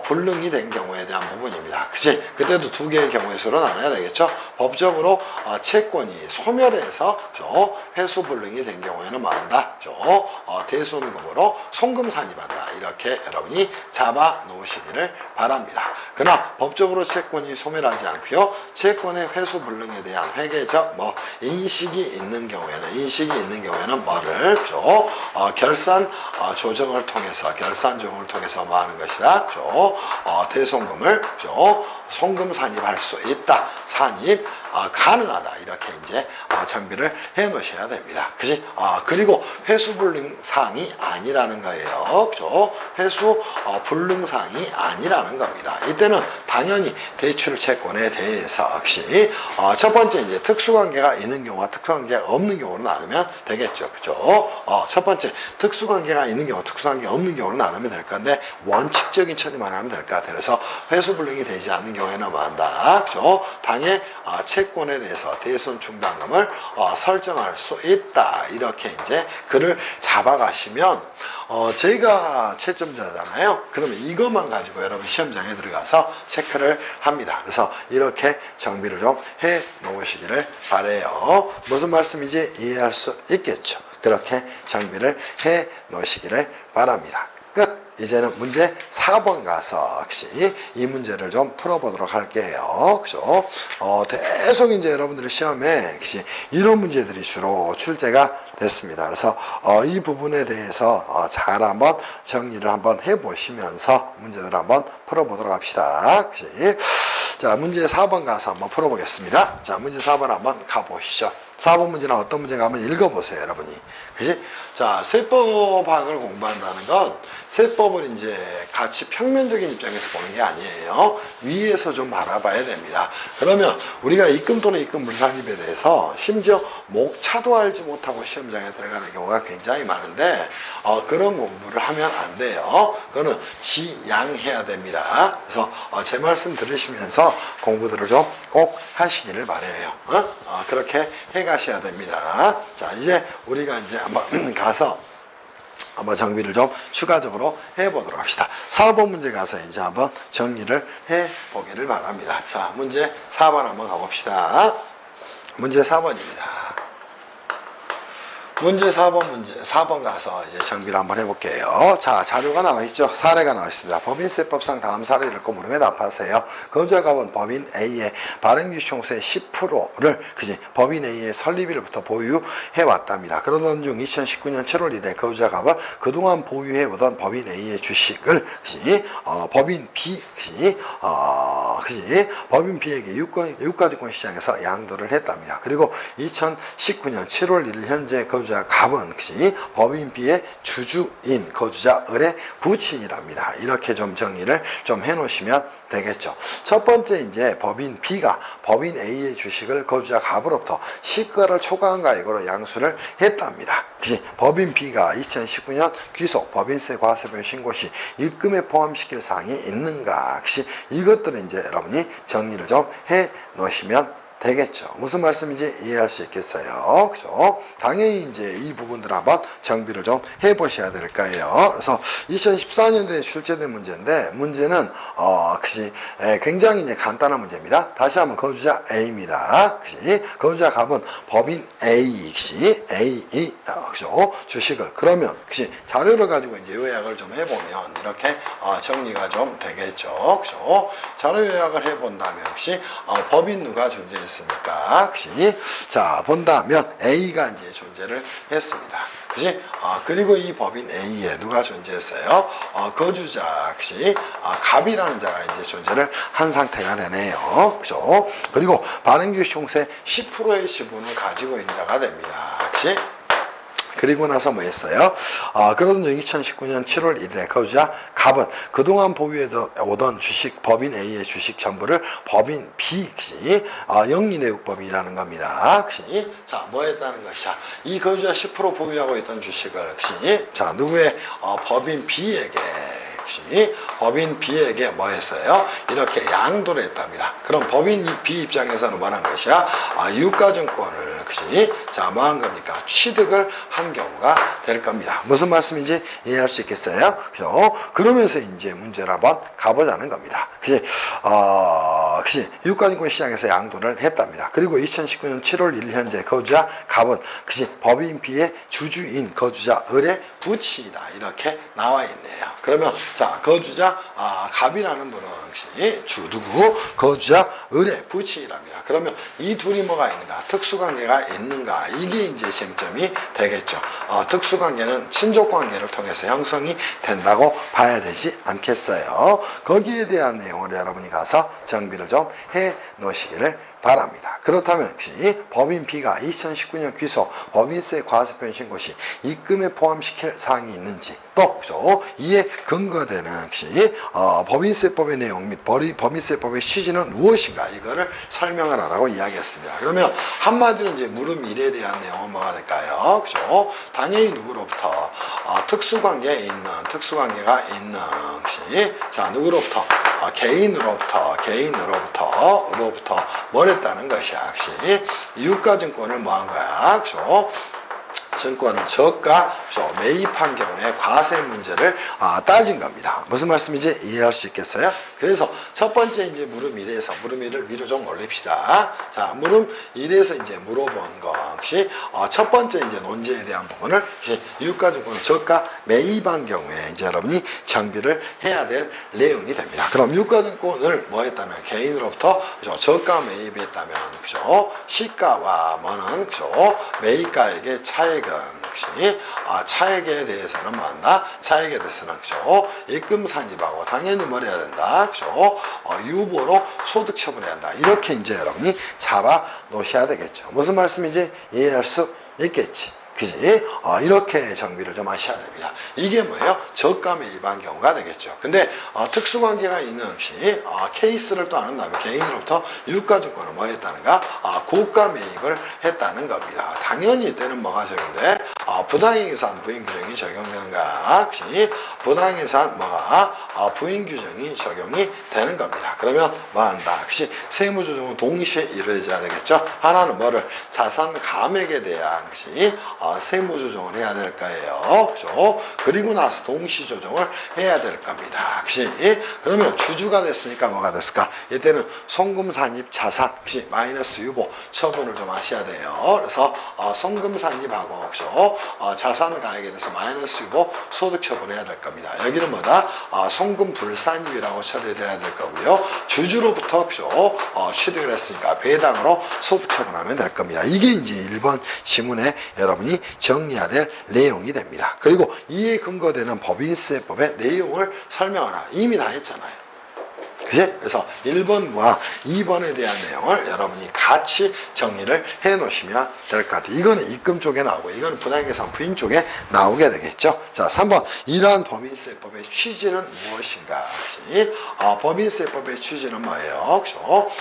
불능이 된 경우에 대한 부분입니다. 그치? 그때도 두 개의 경우의 수로 나눠야 되겠죠. 법적으로 채권이 소멸해서 회수 불능이 된 경우에는 뭐 한다? 대손금으로 송금 산입한다. 이렇게 여러분이 잡아 놓으시기를 바랍니다. 그러나 법적으로 채권이 소멸하지 않고요. 채권의 회수 불능에 대한 회계적 인식이 있는 경우에는 뭐를 결산 조정을 통해서 뭐 하는 것이다. 대손금을 송금 산입할 수 있다. 산입 가능하다. 이렇게 이제 정비를 해 놓으셔야 됩니다. 그지? 그리고 회수 불능 사항이 아니라는 거예요. 그죠? 회수 불능 사항이 아니라는 겁니다. 이때는 당연히 대출 채권에 대해서 역시 첫 번째 이제 특수관계가 있는 경우와 특수관계가 없는 경우로 나누면 되겠죠. 그죠? 첫 번째 특수관계가 있는 경우, 특수관계가 없는 경우로 나누면 될 건데 원칙적인 처리만 하면 될 것 같아요. 그래서 회수불능이 되지 않는 경우에는 뭐 한다. 그죠? 당해 채권에 대해서 대손 충당금을 설정할 수 있다. 이렇게 이제 글을 잡아가시면 제가 채점자잖아요. 그러면 이것만 가지고 여러분 시험장에 들어가서 체크를 합니다. 그래서 이렇게 정비를 좀 해 놓으시기를 바래요. 무슨 말씀인지 이해할 수 있겠죠. 그렇게 정비를 해 놓으시기를 바랍니다. 끝. 이제는 문제 4번 가서 역시 이 문제를 좀 풀어보도록 할게요. 그죠? 계속 이제 여러분들의 시험에 역시 이런 문제들이 주로 출제가 됐습니다. 그래서 이 부분에 대해서 잘 한번 정리를 한번 해보시면서 문제들 한번 풀어보도록 합시다. 역시 자, 문제 4번 가서 한번 풀어보겠습니다. 자, 문제 4번 한번 가보시죠. 4번 문제는 어떤 문제가 한번 읽어보세요, 여러분이. 그지? 자, 세법학을 공부한다는 건 세법을 이제 같이 평면적인 입장에서 보는 게 아니에요. 위에서 좀 바라봐야 됩니다. 그러면 우리가 입금 또는 입금 물상입에 대해서 심지어 목차도 알지 못하고 시험장에 들어가는 경우가 굉장히 많은데 그런 공부를 하면 안 돼요. 그거는 지양해야 됩니다. 그래서 제 말씀 들으시면서 공부들을 좀 꼭 하시기를 바라요. 그렇게 해가셔야 됩니다. 자, 이제 우리가 이제 한번 가서 한번 정비를 좀 추가적으로 해보도록 합시다. 4번 문제 가서 이제 한번 정리를 해보기를 바랍니다. 자, 문제 4번 한번 가봅시다. 문제 4번입니다. 문제 4번 가서 이제 정비를 한번 해볼게요. 자, 자료가 나와 있죠. 사례가 나와 있습니다. 법인세법상 다음 사례를 읽고 물음에 답하세요. 거주자갑은 법인 A의 발행주총수의 10%를 법인 A의 설립일부터 보유해 왔답니다. 그러던 중 2019년 7월 1일 거주자갑은 그동안 보유해오던 법인 A의 주식을 법인 B 법인 B에게 유가증권 시장에서 양도를 했답니다. 그리고 2019년 7월 1일 현재 거주자 갑은 법인 B의 주주인 거주자 을의 부친이랍니다. 이렇게 좀 정리를 좀 해놓으시면 되겠죠. 첫 번째 이제 법인 B가 법인 A의 주식을 거주자 갑으로부터 시가를 초과한 가액으로 양수를 했답니다. 법인 B가 2019년 귀속 법인세 과세별 신고 시 입금에 포함시킬 사항이 있는가? 이것들은 이제 여러분이 정리를 좀 해 놓으시면 되겠죠. 무슨 말씀인지 이해할 수 있겠어요. 그죠? 당연히 이제 이 부분들 한번 정비를 좀 해보셔야 될 거예요. 그래서 2014년도에 출제된 문제인데, 문제는, 굉장히 이제 간단한 문제입니다. 다시 한번 거주자 A입니다. 거주자 갑은 법인 A, 그죠? 주식을. 그러면, 자료를 가지고 이제 요약을 좀 해보면, 이렇게, 정리가 좀 되겠죠. 그죠? 자료 요약을 해본다면, 법인 누가 존재했습니까? 자, 본다면 A가 이제 존재를 했습니다. 그리고 이 법인 A에 누가 존재했어요? 거주자, 갑이라는 자가 이제 존재를 한 상태가 되네요. 그죠? 그리고 발행주식 총수의 10%의 지분을 가지고 있는 자가 됩니다. 그리고 나서 뭐 했어요? 그러던 2019년 7월 1일에 거주자 갑은 그동안 보유해 오던 주식, 법인 A의 주식 전부를 법인 B, 영리내국법이라는 겁니다. 자, 뭐 했다는 것이야? 이 거주자 10% 보유하고 있던 주식을, 자, 누구의, 법인 B에게, 법인 B에게 뭐 했어요? 이렇게 양도를 했답니다. 그럼 법인 B 입장에서는 뭐 한 것이야? 유가증권을, 자, 뭐 한 겁니까? 취득을 한 경우가 될 겁니다. 무슨 말씀인지 이해할 수 있겠어요? 그죠? 그러면서 이제 문제를 한번 가보자는 겁니다. 유가증권 시장에서 양도를 했답니다. 그리고 2019년 7월 1일 현재 거주자 갑은, 법인 B의 주주인 거주자 을의 부친이다. 이렇게 나와 있네요. 그러면, 자, 거주자, 갑이라는 분은, 누구? 거주자 을의 부친이랍니다. 그러면 이 둘이 뭐가 있는가? 특수관계가 있는가? 이게 이제 쟁점이 되겠죠. 특수관계는 친족관계를 통해서 형성이 된다고 봐야 되지 않겠어요? 거기에 대한 내용을 여러분이 가서 정비를 좀 해 놓으시기를 바랍니다. 그렇다면 역시 법인 B가 2019년 귀속 법인세 과세표현 신고 시 입금에 포함시킬 사항이 있는지, 또 그죠? 이에 근거되는 역시 법인세법의 내용 및 법인세법의 취지는 무엇인가, 이거를 설명을 하라고 이야기했습니다. 그러면 한마디로 이제 물음 1에 대한 내용은 뭐가 될까요? 그죠? 당연히 누구로부터 특수관계가 있는 역시, 자, 누구로부터 개인으로부터 뭘 했다는 것이야. 역시 유가증권을 뭐 한 거야. 그죠? 증권을 저가 매입한 경우에 과세 문제를 따진 겁니다. 무슨 말씀인지 이해할 수 있겠어요? 그래서 첫 번째 이제 물음 1에서 물음 1을 위로 좀 올립시다. 자, 물음 1에서 이제 물어본 것이 첫 번째 이제 논제에 대한 부분을 유가증권 저가 매입한 경우에 이제 여러분이 정비를 해야 될 내용이 됩니다. 그럼 유가증권을 뭐 했다면 개인으로부터 저가 매입했다면 그죠? 시가와 뭐는 그죠? 매입가액의 차액은 역시 차액에 대해서는 뭐한다? 차액에 대해서는 그죠? 입금 산입하고 당연히 뭘 해야 된다? 그죠? 유보로 소득 처분해야 한다. 이렇게 이제 여러분이 잡아 놓으셔야 되겠죠. 무슨 말씀인지 이해할 수 있겠지. 그지? 이렇게 정비를 좀 하셔야 됩니다. 이게 뭐예요? 저가 매입한 경우가 되겠죠. 근데 특수관계가 있는 역시 케이스를 또 아는 다음에 개인으로부터 유가증권을 뭐 했다는가? 고가 매입을 했다는 겁니다. 당연히 이때는 뭐가 적용돼? 부당행위산 부인규정이 적용되는가? 역시 부당행위산 뭐가? 부인규정이 적용이 되는 겁니다. 그러면 뭐 한다? 역시 세무조정은 동시에 이루어져야 되겠죠. 하나는 뭐를? 자산 감액에 대한 것이 세무조정을 해야 될 거예요. 그죠? 그리고 나서 동시조정을 해야 될 겁니다. 혹시 그러면 주주가 됐으니까 뭐가 됐을까? 이때는 송금산입 자산 혹시 마이너스 유보 처분을 좀 하셔야 돼요. 그래서 송금산입하고 그죠? 자산 가액에 대해서 마이너스 유보 소득 처분을 해야 될 겁니다. 여기는 뭐다? 송금 불산입이라고 처리를 해야 될 거고요. 주주로부터 그죠? 취득을 했으니까 배당으로 소득 처분하면 될 겁니다. 이게 이제 1번 지문에 여러분이 정리해야 될 내용이 됩니다. 그리고 이에 근거되는 법인세법의 내용을 설명하라. 이미 다 했잖아요. 그치? 그래서 1번과 2번에 대한 내용을 여러분이 같이 정리를 해 놓으시면 될 것 같아요. 이거는 입금 쪽에 나오고 이거는 부당계산 부인 쪽에 나오게 되겠죠. 자, 3번 이러한 법인세법의 취지는 무엇인가? 법인세법의 취지는 뭐예요? 그죠?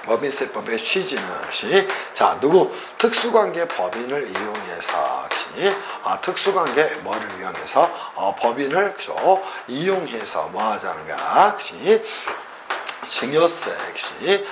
법인세법의 취지는 역시 자 누구 특수관계 법인을 이용해서 역시 특수관계 뭐를 이용해서 법인을 그죠 이용해서 뭐 하자는가 역시 증여세 역시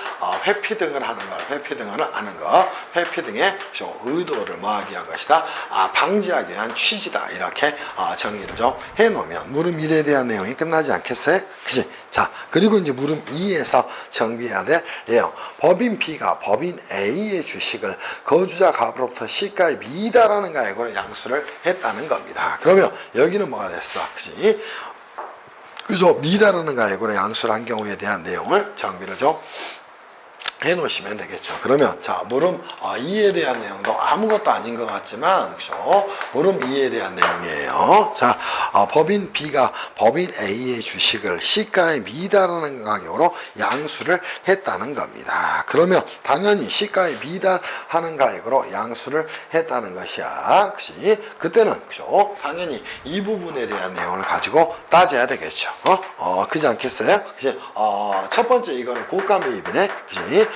회피 등을 하는 것, 회피 등을 하는 것, 회피 등의 의도를 뭐하기 위한 것이다, 방지하기 위한 취지다. 이렇게 정리를 좀 해놓으면 물음 1에 대한 내용이 끝나지 않겠어요? 그치? 자, 그리고 이제 물음 2에서 정비해야 될 내용. 법인 B가 법인 A의 주식을 거주자 갑으로부터 시가에 미달하는 가액으로 양수를 했다는 겁니다. 그러면 여기는 뭐가 됐어? 그치? 그래서 미달하는 가액으로 양수를 한 경우에 대한 내용을 정비를 좀 해놓으시면 되겠죠. 그러면 자 물음 2에 대한 내용도 아무것도 아닌 것 같지만 그죠? 물음 2에 대한 내용이에요. 자 법인 B가 법인 A의 주식을 시가에 미달하는 가격으로 양수를 했다는 겁니다. 그러면 당연히 시가에 미달하는 가격으로 양수를 했다는 것이야. 그치? 그때는 그죠? 당연히 이 부분에 대한 내용을 가지고 따져야 되겠죠. 그지 않겠어요? 그치? 첫 번째 이거는 고가 매입이네. 그치?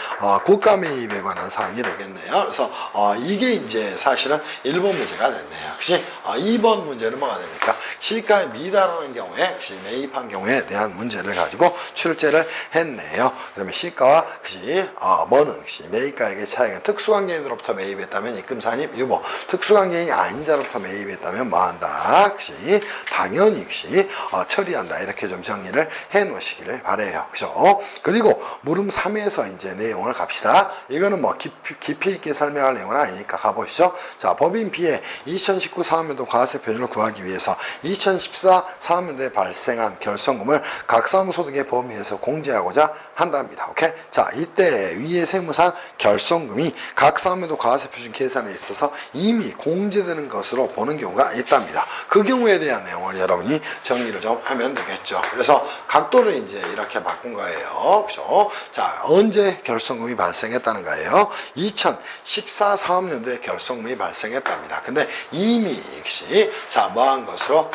고가 매입에 관한 사항이 되겠네요. 그래서 이게 이제 사실은 1번 문제가 됐네요. 그치? 2번 문제는 뭐가 됩니까? 시가에 미달하는 경우에 혹시 매입한 경우에 대한 문제를 가지고 출제를 했네요. 그러면 시가와 그치? 뭐는 혹시 매입가액의 차이가 특수관계인으로부터 매입했다면 입금산입 유보, 특수관계인이 아닌 자로부터 매입했다면 뭐한다? 그치? 당연히 그치? 처리한다. 이렇게 좀 정리를 해 놓으시기를 바래요. 그죠? 그리고 물음 3에서 이제 내용을 갑시다. 이거는 뭐 깊이 있게 설명할 내용은 아니니까 가보시죠. 자, 법인 B의 2019 사업연도 과세 표준을 구하기 위해서 2014 사업연도에 발생한 결손금을 각 사무소득의 범위에서 공제하고자 한답니다. 오케이? 자, 이때 위의 세무상 결손금이 각 사업연도 과세표준 계산에 있어서 이미 공제되는 것으로 보는 경우가 있답니다. 그 경우에 대한 내용을 여러분이 정리를 좀 하면 되겠죠. 그래서 각도를 이제 이렇게 바꾼 거예요. 그죠? 자, 언제 결손금이 발생했다는 거예요? 2014 사업연도에 결손금이 발생했답니다. 근데 이미 역시 자, 뭐한 것으로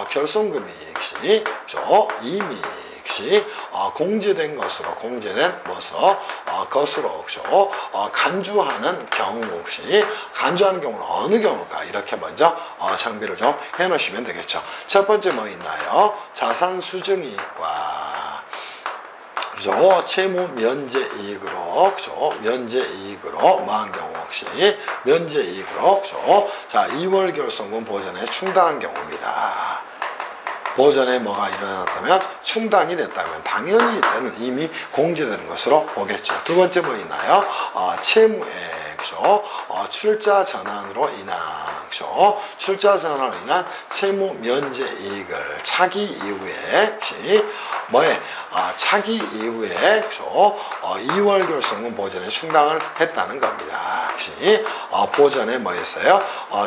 결손금이 역시 이미 역시 공제된 것으로 공제된 것으로 간주하는 경우 혹시 간주하는 경우는 어느 경우일까 이렇게 먼저 정비를 좀 해놓으시면 되겠죠. 첫 번째 뭐 있나요? 자산 수증이익과 그죠? 채무 면제이익으로 그죠? 면제이익으로 뭐한 경우 혹시 면제이익으로 그죠? 자, 2월 결손금 보전에 충당한 경우입니다. 보전에 뭐가 일어났다면 충당이 됐다면 당연히 이때는 이미 공제되는 것으로 보겠죠. 두 번째 뭐 있나요? 채무액 그죠? 출자 전환으로 인한 그죠? 출자 전환으로 인한 채무 면제 이익을 차기 이후에 뭐에 차기 이후에 그죠? 2월 결손금 보전에 충당을 했다는 겁니다. 역시 보전에 뭐였어요?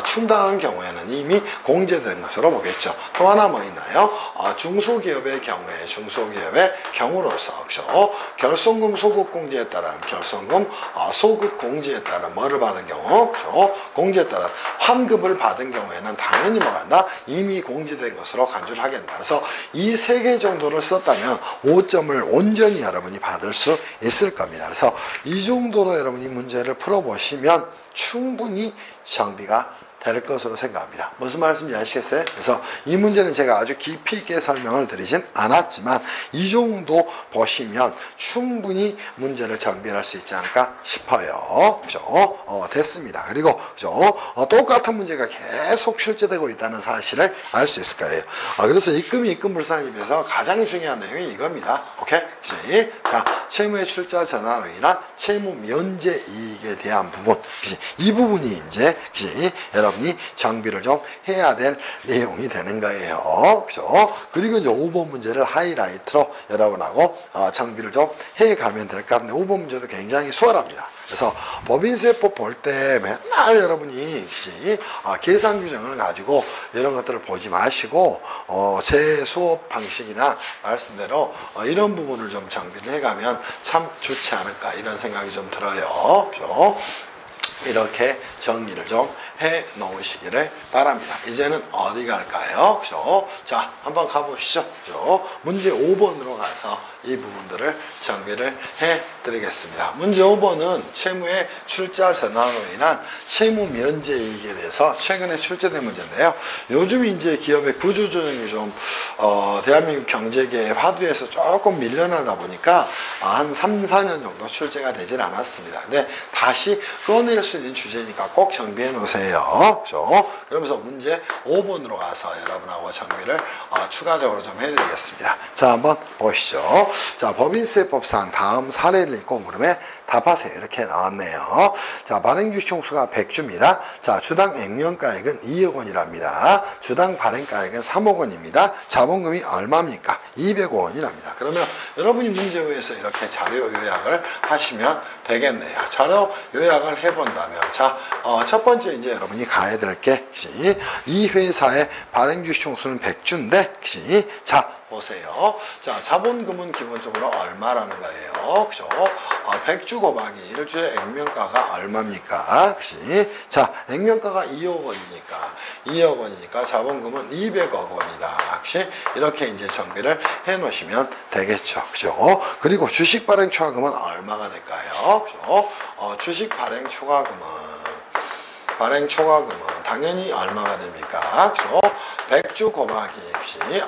충당한 경우에는 이미 공제된 것으로 보겠죠. 또 하나 뭐 있나요? 중소기업의 경우에 중소기업의 경우로서 그죠? 결손금 소급 공제에 따른 결손금 소급 공제에 따른 뭐를 받은 경우 그죠? 공제에 따른 환급을 받은 경우에는 당연히 뭐 한다? 이미 공제된 것으로 간주를 하겠다. 그래서 이 세 개 정도를 썼다면 5점을 온전히 여러분이 받을 수 있을 겁니다. 그래서 이 정도로 여러분이 문제를 풀어보시면 충분히 정비가 될 것으로 생각합니다. 무슨 말씀인지 아시겠어요? 그래서 이 문제는 제가 아주 깊이 있게 설명을 드리진 않았지만 이 정도 보시면 충분히 문제를 정비할 수 있지 않을까 싶어요. 그죠? 됐습니다. 그리고 그죠? 똑같은 문제가 계속 출제되고 있다는 사실을 알 수 있을 거예요. 그래서 입금이 입금불상에 비해서 가장 중요한 내용이 이겁니다. 오케이? 그치? 자, 채무의 출자 전환으로 인한 채무 면제 이익에 대한 부분. 그치? 이 부분이 이제 그치? 여러분이 정비를 좀 해야 될 내용이 되는 거예요. 그죠? 그리고 이제 5번 문제를 하이라이트로 여러분하고 정비를 좀 해가면 될 것 같은데 5번 문제도 굉장히 수월합니다. 그래서 법인세법 볼 때 맨날 여러분이 계산 규정을 가지고 이런 것들을 보지 마시고 제 수업 방식이나 말씀대로 이런 부분을 좀 정비를 해가면 참 좋지 않을까 이런 생각이 좀 들어요. 그죠? 이렇게 정리를 좀 해 놓으시기를 바랍니다. 이제는 어디 갈까요? 그죠? 자, 한번 가보시죠. 그죠? 문제 5번으로 가서 이 부분들을 정비를 해 드리겠습니다. 문제 5번은 채무의 출자 전환으로 인한 채무 면제 이익에 대해서 최근에 출제된 문제인데요. 요즘 이제 기업의 구조조정이 좀 대한민국 경제계의 화두에서 조금 밀려나다 보니까 한 3, 4년 정도 출제가 되질 않았습니다. 근데 다시 꺼낼 수 있는 주제니까 꼭 정비해 놓으세요. 그죠? 그러면서 문제 5번으로 가서 여러분하고 정비를 추가적으로 좀 해드리겠습니다. 자, 한번 보시죠. 자, 법인세법상 다음 사례를 읽고 물음에 답하세요. 이렇게 나왔네요. 자, 발행주식총수가 100주입니다. 자, 주당 액면가액은 2억 원이랍니다. 주당 발행가액은 3억 원입니다. 자본금이 얼마입니까? 200원이랍니다. 그러면 여러분이 문제부에서 이렇게 자료 요약을 하시면 되겠네요. 자료 요약을 해본다면 자, 첫 번째 이제 여러분이 가야 될 게 이 회사의 발행주식총수는 100주인데 자, 보세요. 자, 자본금은 기본적으로 얼마라는 거예요. 그죠? 100주 곱하기 1주의 액면가가 얼마입니까? 그치? 자, 액면가가 2억 원이니까 자본금은 200억 원이다. 그치? 이렇게 이제 정비를 해 놓으시면 되겠죠. 그죠? 그리고 주식 발행 초과금은 얼마가 될까요? 그죠? 주식 발행 초과금은 당연히 얼마가 됩니까? 그죠? 100주 곱하기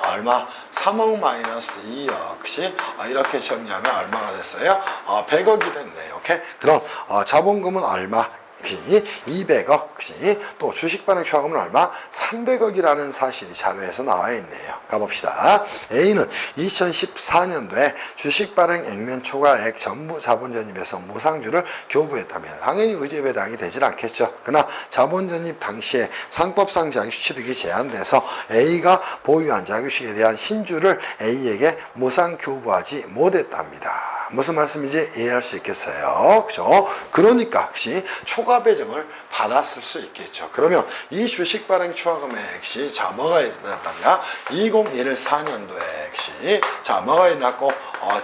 얼마? 3억 마이너스 2억. 그치? 이렇게 정리하면 얼마가 됐어요? 100억이 됐네요. 오케이? 그럼 자본금은 얼마? 그치? 200억, 그치? 또 주식 발행 초과금은 얼마? 300억이라는 사실이 자료에서 나와 있네요. 가봅시다. A는 2014년도에 주식 발행 액면 초과액 전부 자본 전입에서 무상주를 교부했다면 당연히 의제 배당이 되질 않겠죠. 그러나 자본 전입 당시에 상법상 자기주식 취득이 제한돼서 A가 보유한 자기주식에 대한 신주를 A에게 무상 교부하지 못했답니다. 무슨 말씀인지 이해할 수 있겠어요. 그죠? 그러니까 혹시 초과 배정을 받았을 수 있겠죠. 그러면 이 주식 발행 초과금액이 자 뭐가 일어났다냐? 2014년도에 역시 자 뭐가 일어났고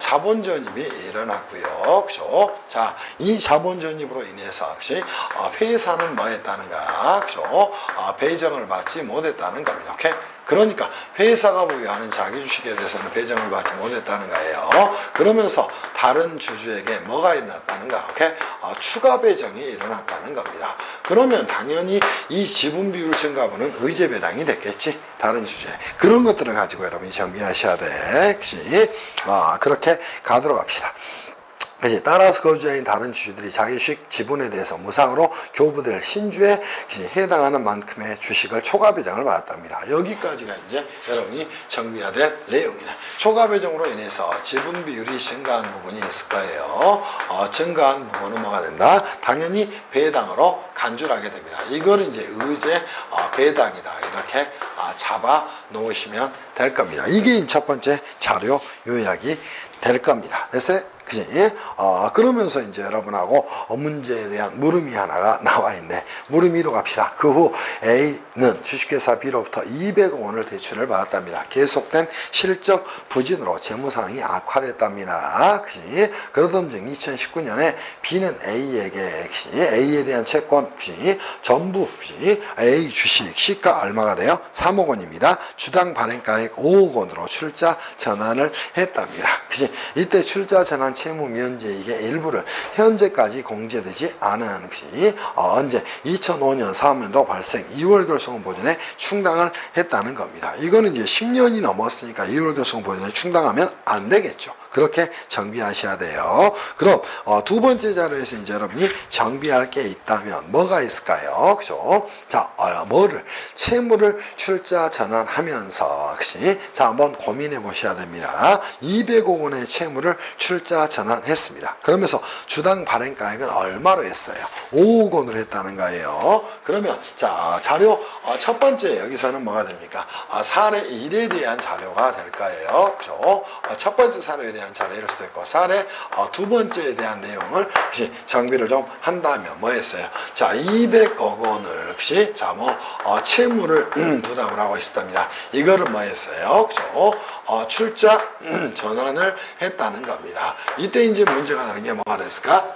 자본 전입이 일어났고요. 그죠? 자, 이 자본 전입으로 인해서 역시 회사는 뭐 했다는가? 그죠? 배정을 받지 못했다는 겁니다. 오케이? 그러니까 회사가 보유하는 자기 주식에 대해서는 배정을 받지 못했다는 거예요. 그러면서 다른 주주에게 뭐가 일어났다는가? 오케이? 추가 배정이 일어났다는 겁니다. 그러면 당연히 이 지분 비율 증가분은 의제 배당이 됐겠지. 다른 주주에. 그런 것들을 가지고 여러분이 정비하셔야 돼. 그치? 그렇게 가도록 합시다. 그치? 따라서 거주자인 다른 주주들이 자기 주식 지분에 대해서 무상으로 교부될 신주에 해당하는 만큼의 주식을 초과 배정을 받았답니다. 여기까지가 이제 여러분이 정비해야 될 내용이네. 초과 배정으로 인해서 지분 비율이 증가한 부분이 있을 거예요. 증가한 부분은 뭐가 된다? 당연히 배당으로 간주하게 됩니다. 이걸 이제 의제 배당이다. 이렇게 잡아 놓으시면 될 겁니다. 이게 첫 번째 자료 요약이 될 겁니다. 됐어요? 그지? 그러면서 이제 여러분하고 문제에 대한 물음이 하나가 나와 있네. 물음 2로 갑시다. 그 후 A는 주식회사 B로부터 200억 원을 대출을 받았답니다. 계속된 실적 부진으로 재무상황이 악화됐답니다. 그지? 그러던 중 2019년에 B는 A에게 A에 대한 채권 전부 A 주식 시가 얼마가 돼요? 3억 원입니다. 주당 발행가액 5억 원으로 출자 전환을 했답니다. 그지? 이때 출자 전환 채무 면제액의 일부를 현재까지 공제되지 않은 것이 언제 2005년 사업연도 발생 2월 결손 보전에 충당을 했다는 겁니다. 이거는 이제 10년이 넘었으니까 2월 결손 보전에 충당하면 안 되겠죠. 그렇게 정비하셔야 돼요. 그럼 두 번째 자료에서 이제 여러분이 정비할 게 있다면 뭐가 있을까요? 그죠? 자, 뭐를 채무를 출자 전환하면서 자, 한번 고민해 보셔야 됩니다. 200억 원의 채무를 출자 전환했습니다. 그러면서 주당 발행가액은 얼마로 했어요? 5억 원으로 했다는 거예요. 그러면 자, 자료 첫 번째 여기서는 뭐가 됩니까? 사례 1에 대한 자료가 될 거예요. 그죠? 첫 번째 사례에 대한 자료일 수도 있고 사례 두 번째에 대한 내용을 혹시 정비를 좀 한다면 뭐 했어요? 자, 200억 원을 혹시 자, 채무를 부담을 하고 있습니다. 이거를 뭐 했어요? 그죠? 출자 전환을 했다는 겁니다. 이때 이제 문제가 나는 게 뭐가 됐을까?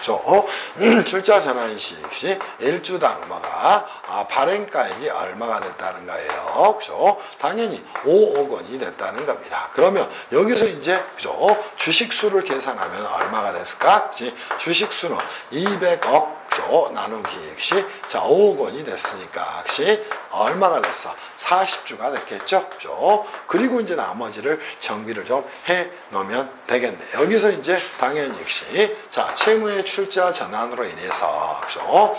출자 전환 시 역시 1주당 뭐가 발행가액이 얼마가 됐다는 거예요. 그죠? 당연히 5억 원이 됐다는 겁니다. 그러면 여기서 이제 그죠? 주식수를 계산하면 얼마가 됐을까? 주식수는 200억 나누기 역시 자 5억 원이 됐으니까 역시 얼마가 됐어? 40주가 됐겠죠? 그죠? 그리고 이제 나머지를 정비를 좀 해 놓으면 되겠네. 여기서 이제 당연히 역시 자 채무의 출자 전환으로 인해서 그죠?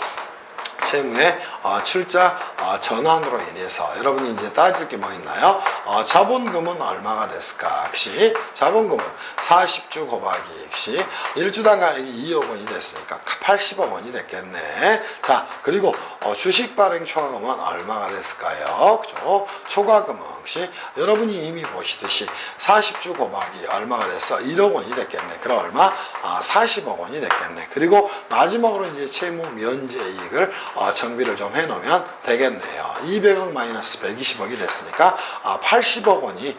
채무의 출자 전환으로 인해서 여러분이 이제 따질 게 뭐 있나요? 자본금은 얼마가 됐을까? 역시 자본금은 40주 곱하기 역시 1주당 가액이 2억 원이 됐으니까 80억 원이 됐겠네. 자, 그리고 주식 발행 초과금은 얼마가 됐을까요? 그죠? 초과금은 역시 여러분이 이미 보시듯이 40주 곱하기 얼마가 됐어? 1억 원이 됐겠네. 그럼 얼마? 40억 원이 됐겠네. 그리고 마지막으로 이제 채무 면제 이익을 정비를 좀 해놓으면 되겠네요. 200억 마이너스 120억이 됐으니까 80억 원이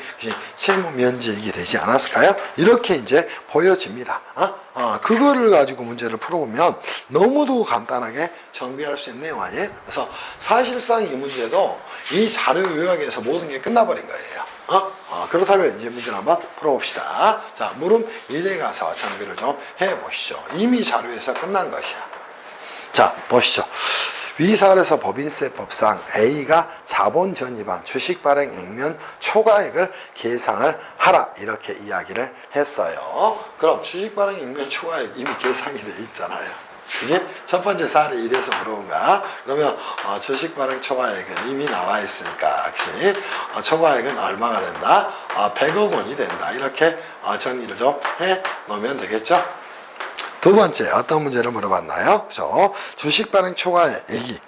채무 면제이익이 되지 않았을까요? 이렇게 이제 보여집니다. 그거를 가지고 문제를 풀어보면 너무도 간단하게 정비할 수 있는 내용 아니에요? 그래서 사실상 이 문제도 이 자료 요약에서 모든 게 끝나버린 거예요. 그렇다면 이제 문제를 한번 풀어봅시다. 자, 물음 1에 가서 정비를 좀 해보시죠. 이미 자료에서 끝난 것이야. 자, 보시죠. 위사례에서 법인세법상 A가 자본 전입한 주식 발행 액면 초과액을 계상을 하라 이렇게 이야기를 했어요. 그럼 주식 발행 액면 초과액 이미 계상이 돼 있잖아요. 그지? 첫 번째 사례 이래서 물어본 거야. 그러면 주식 발행 초과액은 이미 나와 있으니까 그치? 초과액은 얼마가 된다? 100억 원이 된다. 이렇게 정리를 좀 해 놓으면 되겠죠? 두 번째 어떤 문제를 물어봤나요? 주식 발행 초과액이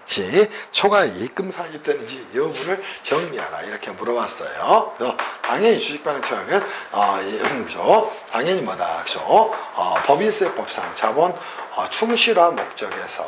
초과액 입금 산입되는지 여부를 정리하라 이렇게 물어봤어요. 그래서 당연히 주식 발행 초과액은 당연히 뭐다? 법인세법상 자본 충실화 목적에서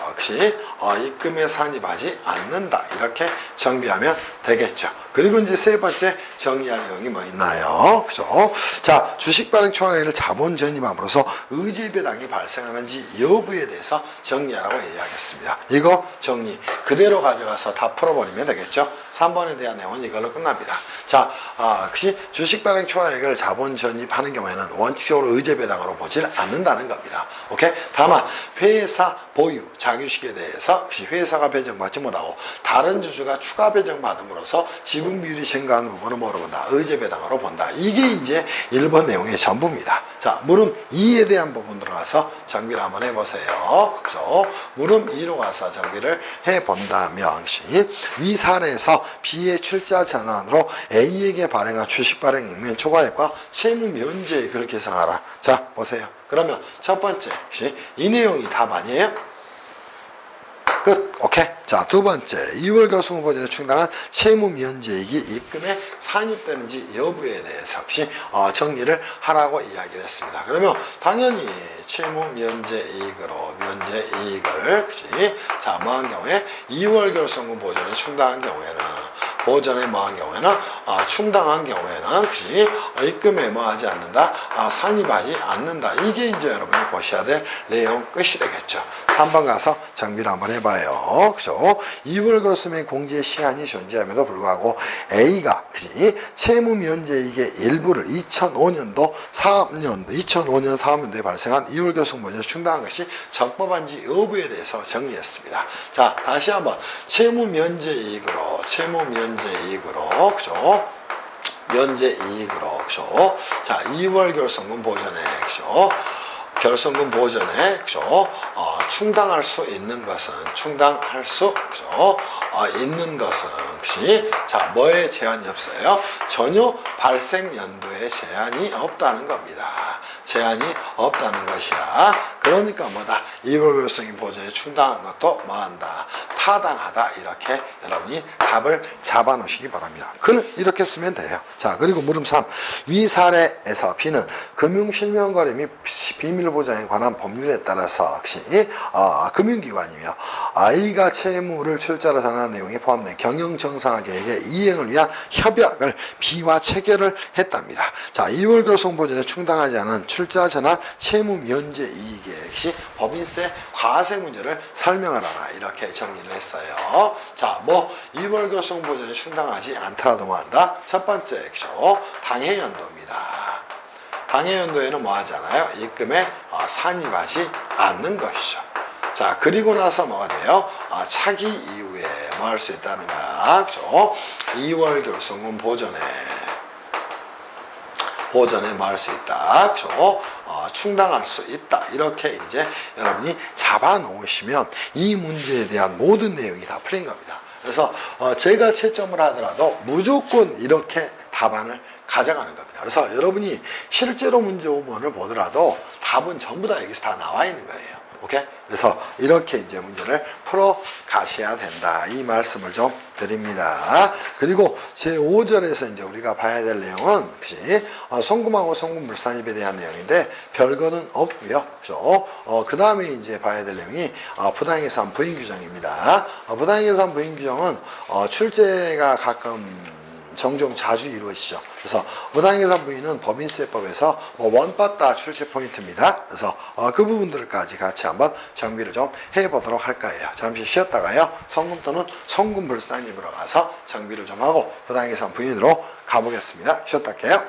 혹시 입금에 산입하지 않는다 이렇게 정리하면 되겠죠. 그리고 이제 세 번째 정리할 내용이 뭐 있나요? 그죠? 자, 주식 발행 초과액을 자본 전입함으로써 의제 배당이 발생하는지 여부에 대해서 정리하라고 이야기했습니다. 이거 정리 그대로 가져가서 다 풀어버리면 되겠죠. 3번에 대한 내용은 이걸로 끝납니다. 자, 주식 발행 초과액을 자본 전입하는 경우에는 원칙적으로 의제 배당으로 보질 않는다는 겁니다. 오케이? 다만 회사 보유 자기주식에 대해서 혹시 회사가 배정받지 못하고 다른 주주가 추가 배정받음으로써 지분 비율이 증가하는 부분을 뭐로 본다? 의제 배당으로 본다. 이게 이제 1번 내용의 전부입니다. 자, 물음 2에 대한 부분 들어가서 정비를 한번 해보세요. 그죠? 물음 2로 가서 정비를 해본다면 위 사례에서 B의 출자 전환으로 A에게 발행한 주식 발행 액면 초과액과 채무 면제액을 계산하라. 자, 보세요. 그러면 첫 번째, 이 내용이 답 아니에요? 끝. 오케이. 자, 두 번째, 2월 결손금 보전에 충당한 채무 면제액이 입금에 산입되는지 여부에 대해서 혹시 정리를 하라고 이야기를 했습니다. 그러면 당연히 채무 면제이익을 그치? 자, 뭐한 경우에 2월 결손금 보전에 충당한 경우에는 보전에 뭐한 경우에는 충당한 경우에는 그치? 입금에 뭐하지 않는다? 산입하지 않는다. 이게 이제 여러분이 보셔야 될 내용 끝이 되겠죠. 3번 가서 정비를 한번 해봐요. 그죠? 2월 결손의 공제 시한이 존재함에도 불구하고 A가 그치? 채무 면제이익의 일부를 2005년 4학년도에 발생한 2월 결손 보전에 충당한 것이 적법한지 여부에 대해서 정리했습니다. 자, 다시 한번 채무 면제이익으로 그죠? 그죠? 자, 2월 결손금 보전에 그죠? 결손금 보전에 그죠? 충당할 수 있는 것은 그죠? 있는 것은 그치? 자, 뭐에 제한이 없어요? 전혀 발생 연도에 제한이 없다는 겁니다. 제한이 없다는 것이야. 그러니까 뭐다? 2월 결손금 보전에 충당한 것도 뭐한다? 타당하다. 이렇게 여러분이 답을 잡아 놓으시기 바랍니다. 글 이렇게 쓰면 돼요. 자, 그리고 물음 3. 위 사례에서 B는 금융실명거래 및 비밀보장에 관한 법률에 따라서 혹시 금융기관이며 A가 채무를 출자로 전환한 내용이 포함된 경영정상화 계획의 이행을 위한 협약을 B와 체결을 했답니다. 자, 2월 결손 보전에 충당하지 않은 출자 전환 채무 면제 이익의 법인세 과세 문제를 설명하라. 이렇게 정리를 했어요. 자, 2월 결손 보전에 충당하지 않더라도 뭐한다? 첫 번째 액션 당해연도입니다. 당해연도에는 뭐 하잖아요? 입금에 산입하지 않는 것이죠. 자, 그리고 나서 뭐가 돼요? 차기 이후에 뭐 할 수 있다는 거야. 그죠? 2월 결손금 보전에 뭐 할 수 있다. 그죠? 충당할 수 있다. 이렇게 이제 여러분이 잡아 놓으시면 이 문제에 대한 모든 내용이 다 풀린 겁니다. 그래서 제가 채점을 하더라도 무조건 이렇게 답안을 가져가는 겁니다. 그래서 여러분이 실제로 문제 5번을 보더라도 답은 전부 다 여기서 다 나와 있는 거예요. 오케이? 그래서 이렇게 이제 문제를 풀어 가셔야 된다. 이 말씀을 좀 드립니다. 그리고 제5절에서 이제 우리가 봐야 될 내용은, 그치? 송금하고 송금물산입에 대한 내용인데, 별거는 없고요. 그죠? 그 다음에 이제 봐야 될 내용이, 부당예산 부인 규정입니다. 부당예산 부인 규정은, 출제가 가끔 종종 자주 이루어지죠. 그래서 부당예산 부인은 법인세법에서 원바따 출제 포인트입니다. 그래서 그 부분들까지 같이 한번 정비를 좀 해보도록 할 거예요. 잠시 쉬었다가요. 송금 또는 송금불산입으로 가서 정비를 좀 하고 부당예산 부인으로 가보겠습니다. 쉬었다 할게요.